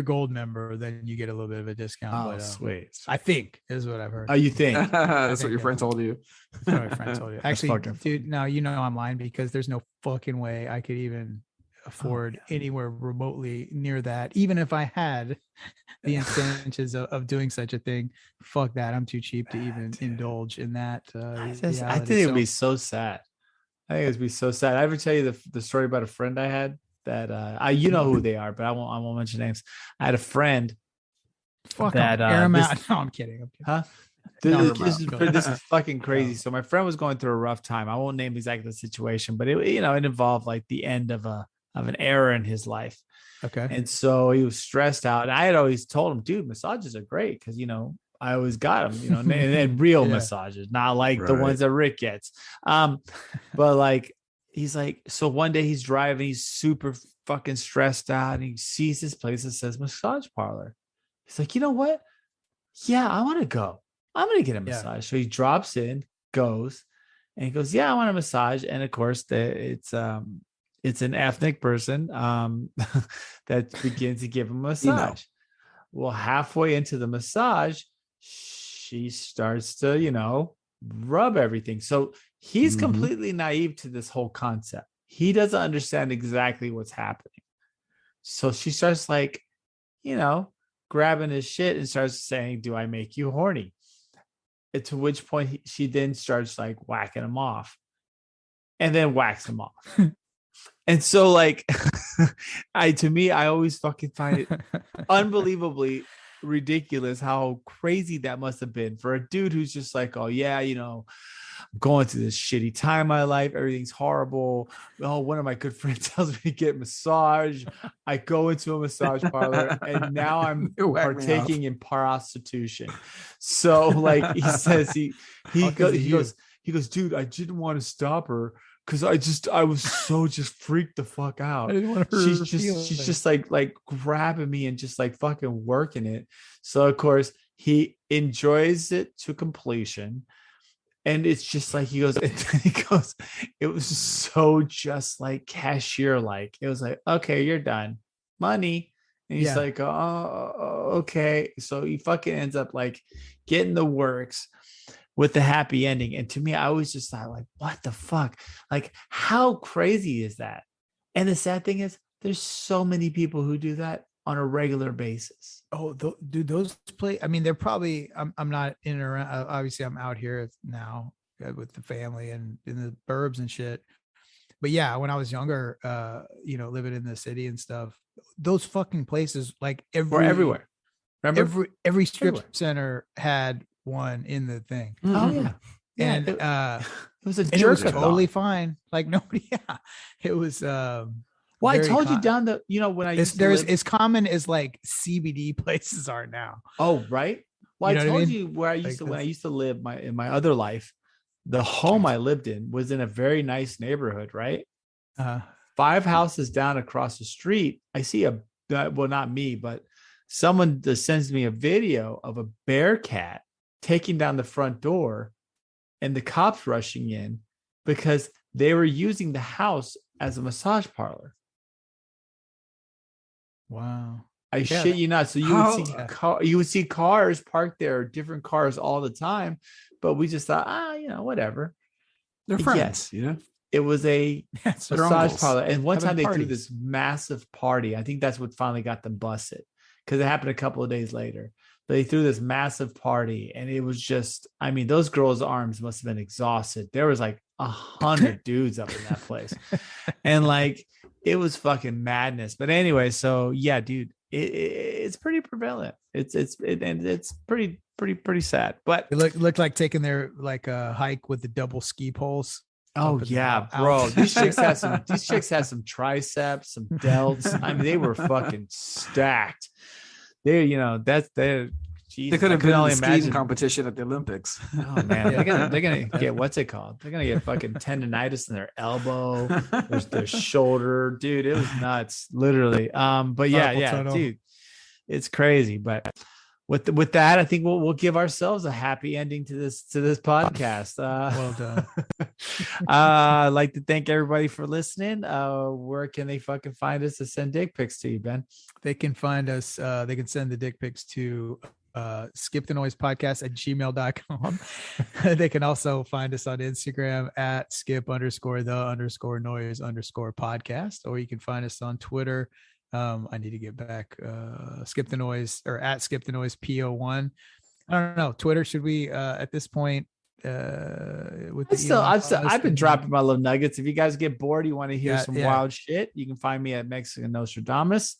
gold member, then you get a little bit of a discount. Oh, but, sweet. I think is what I've heard. Oh, you think? That's what your friend told you. That's what my friend told you. Actually, dude, no, I'm lying because there's no fucking way I could even afford anywhere remotely near that. Even if I had the incentives of doing such a thing, fuck that. I'm too cheap to even indulge in that. I think it would be so sad. I think it would be so sad. I ever tell you the story about a friend I had that you know who they are, but I won't mention names. I had a friend. Fuck that. Air them out. No, I'm kidding. Huh? This is fucking crazy. So my friend was going through a rough time. I won't name exactly the situation, but it involved like the end of an era in his life. Okay. And so he was stressed out. And I had always told him, dude, massages are great because I always got them, and real massages, not like the ones that Rick gets. But like he's like, so one day he's driving, he's super fucking stressed out, and he sees this place that says massage parlor. He's like, you know what? Yeah, I want to go. I'm gonna get a massage. So he drops in, goes, and he goes, yeah, I want a massage. And of course, it's an ethnic person that begins to give him a massage. Well, halfway into the massage, she starts to, rub everything. So he's completely naive to this whole concept. He doesn't understand exactly what's happening. So she starts like, grabbing his shit and starts saying, do I make you horny? To which point she then starts like whacking him off and then whacks him off. And so like, I always fucking find it unbelievably ridiculous how crazy that must have been for a dude who's just like, oh yeah, I'm going through this shitty time in my life. Everything's horrible. Oh, one of my good friends tells me to get massage. I go into a massage parlor and now I'm partaking in prostitution. So like he says, he goes, dude, I didn't want to stop her because I was so just freaked the fuck out. I didn't want to hurt her. She's just like grabbing me and just like fucking working it. So of course he enjoys it to completion. And it's just like he goes, it was so just like cashier like. It was like, okay, you're done. Money. And he's like, oh, okay. So he fucking ends up like getting the works with the happy ending. And to me, I was just like, what the fuck? Like, how crazy is that? And the sad thing is, there's so many people who do that on a regular basis. Oh, dude, those play. I mean, they're probably. I'm not in and around. Obviously, I'm out here now with the family and in the burbs and shit. But yeah, when I was younger, living in the city and stuff, those fucking places, like were everywhere. Remember, every strip center had one in the thing. Oh yeah, and it was a jerk. It was totally fine. Like nobody. Yeah, it was. Well, I told you down the, when I used there's as common as like CBD places are now. Oh, right. Well, I told you where I used to, when I used to live in my other life, the home I lived in was in a very nice neighborhood, right? 5 houses down across the street, I see well, not me, but someone that sends me a video of a bear cat taking down the front door and the cops rushing in because they were using the house as a massage parlor. Wow. I shit you not. So you would see cars parked there, different cars all the time, but we just thought, whatever. They're friends, It was a massage parlor. And one time they threw this massive party. I think that's what finally got them busted because it happened a couple of days later. But they threw this massive party and it was just, those girls' arms must have been exhausted. There was like 100 dudes up in that place. And like, it was fucking madness. But anyway, so yeah, dude, it's pretty prevalent. It's pretty sad. But it looked like taking their like a hike with the double ski poles. Oh yeah, bro. These chicks had some triceps, some delts. They were fucking stacked. They could have been in the skiing competition at the Olympics. Oh man, they're gonna get what's it called? They're gonna get fucking tendonitis in their elbow, their shoulder, dude. It was nuts, literally. But yeah, dude, it's crazy. But with that, I think we'll give ourselves a happy ending to this podcast. Well done. I'd like to thank everybody for listening. Where can they fucking find us to send dick pics to you, Ben? They can find us. They can send the dick pics to skipthenoisepodcast@gmail.com. They can also find us on Instagram at skip_the_noise_podcast, or you can find us on Twitter. I need to get back skip the noise, or at skip the noise PO1. I don't know. Twitter, should we at this point with the I've been dropping my little nuggets. If you guys get bored, you want to hear some wild shit, you can find me at Mexican Nostradamus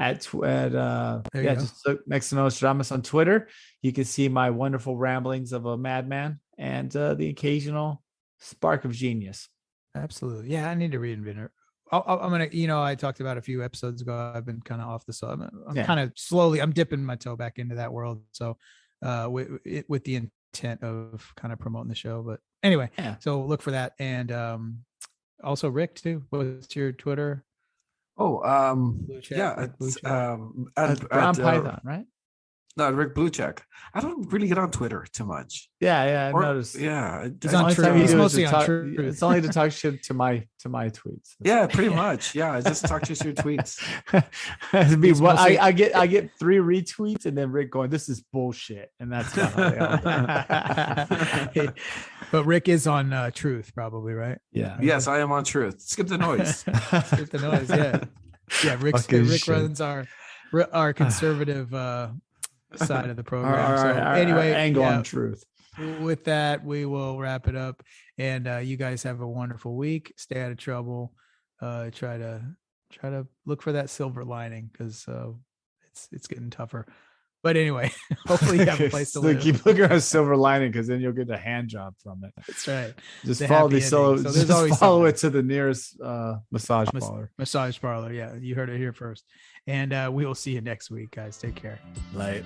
just look Mexican Nostradamus on Twitter. You can see my wonderful ramblings of a madman and the occasional spark of genius. Absolutely. Yeah, I need to reinvent it. I'm gonna, I talked about a few episodes ago, I've been kind of off the sub. I'm kind of slowly, I'm dipping my toe back into that world. So with the intent of kind of promoting the show. But anyway, so look for that. And also Rick too. What's your Twitter? It's Brown Python, right? No, Rick Bluecheck. I don't really get on Twitter too much. I've noticed. He's on Truth. He's mostly on Truth. It's only to talk shit to my tweets. Yeah, pretty much. Yeah, I just talk to your tweets. I get 3 retweets and then Rick going, "This is bullshit," and that's not how they all. But Rick is on Truth, probably, right? Yeah. Yes, I am on Truth. Skip the noise. Skip the noise. Yeah. Rick runs our conservative side of the program. Anyway, angle on Truth. With that, we will wrap it up. And you guys have a wonderful week. Stay out of trouble. Try to look for that silver lining, because it's getting tougher. But anyway, hopefully you have a place to live. Keep looking at a silver lining, because then you'll get a hand job from it. That's right. Just follow it to the nearest massage parlor. Massage parlor. Yeah, you heard it here first. And we will see you next week, guys. Take care. Bye.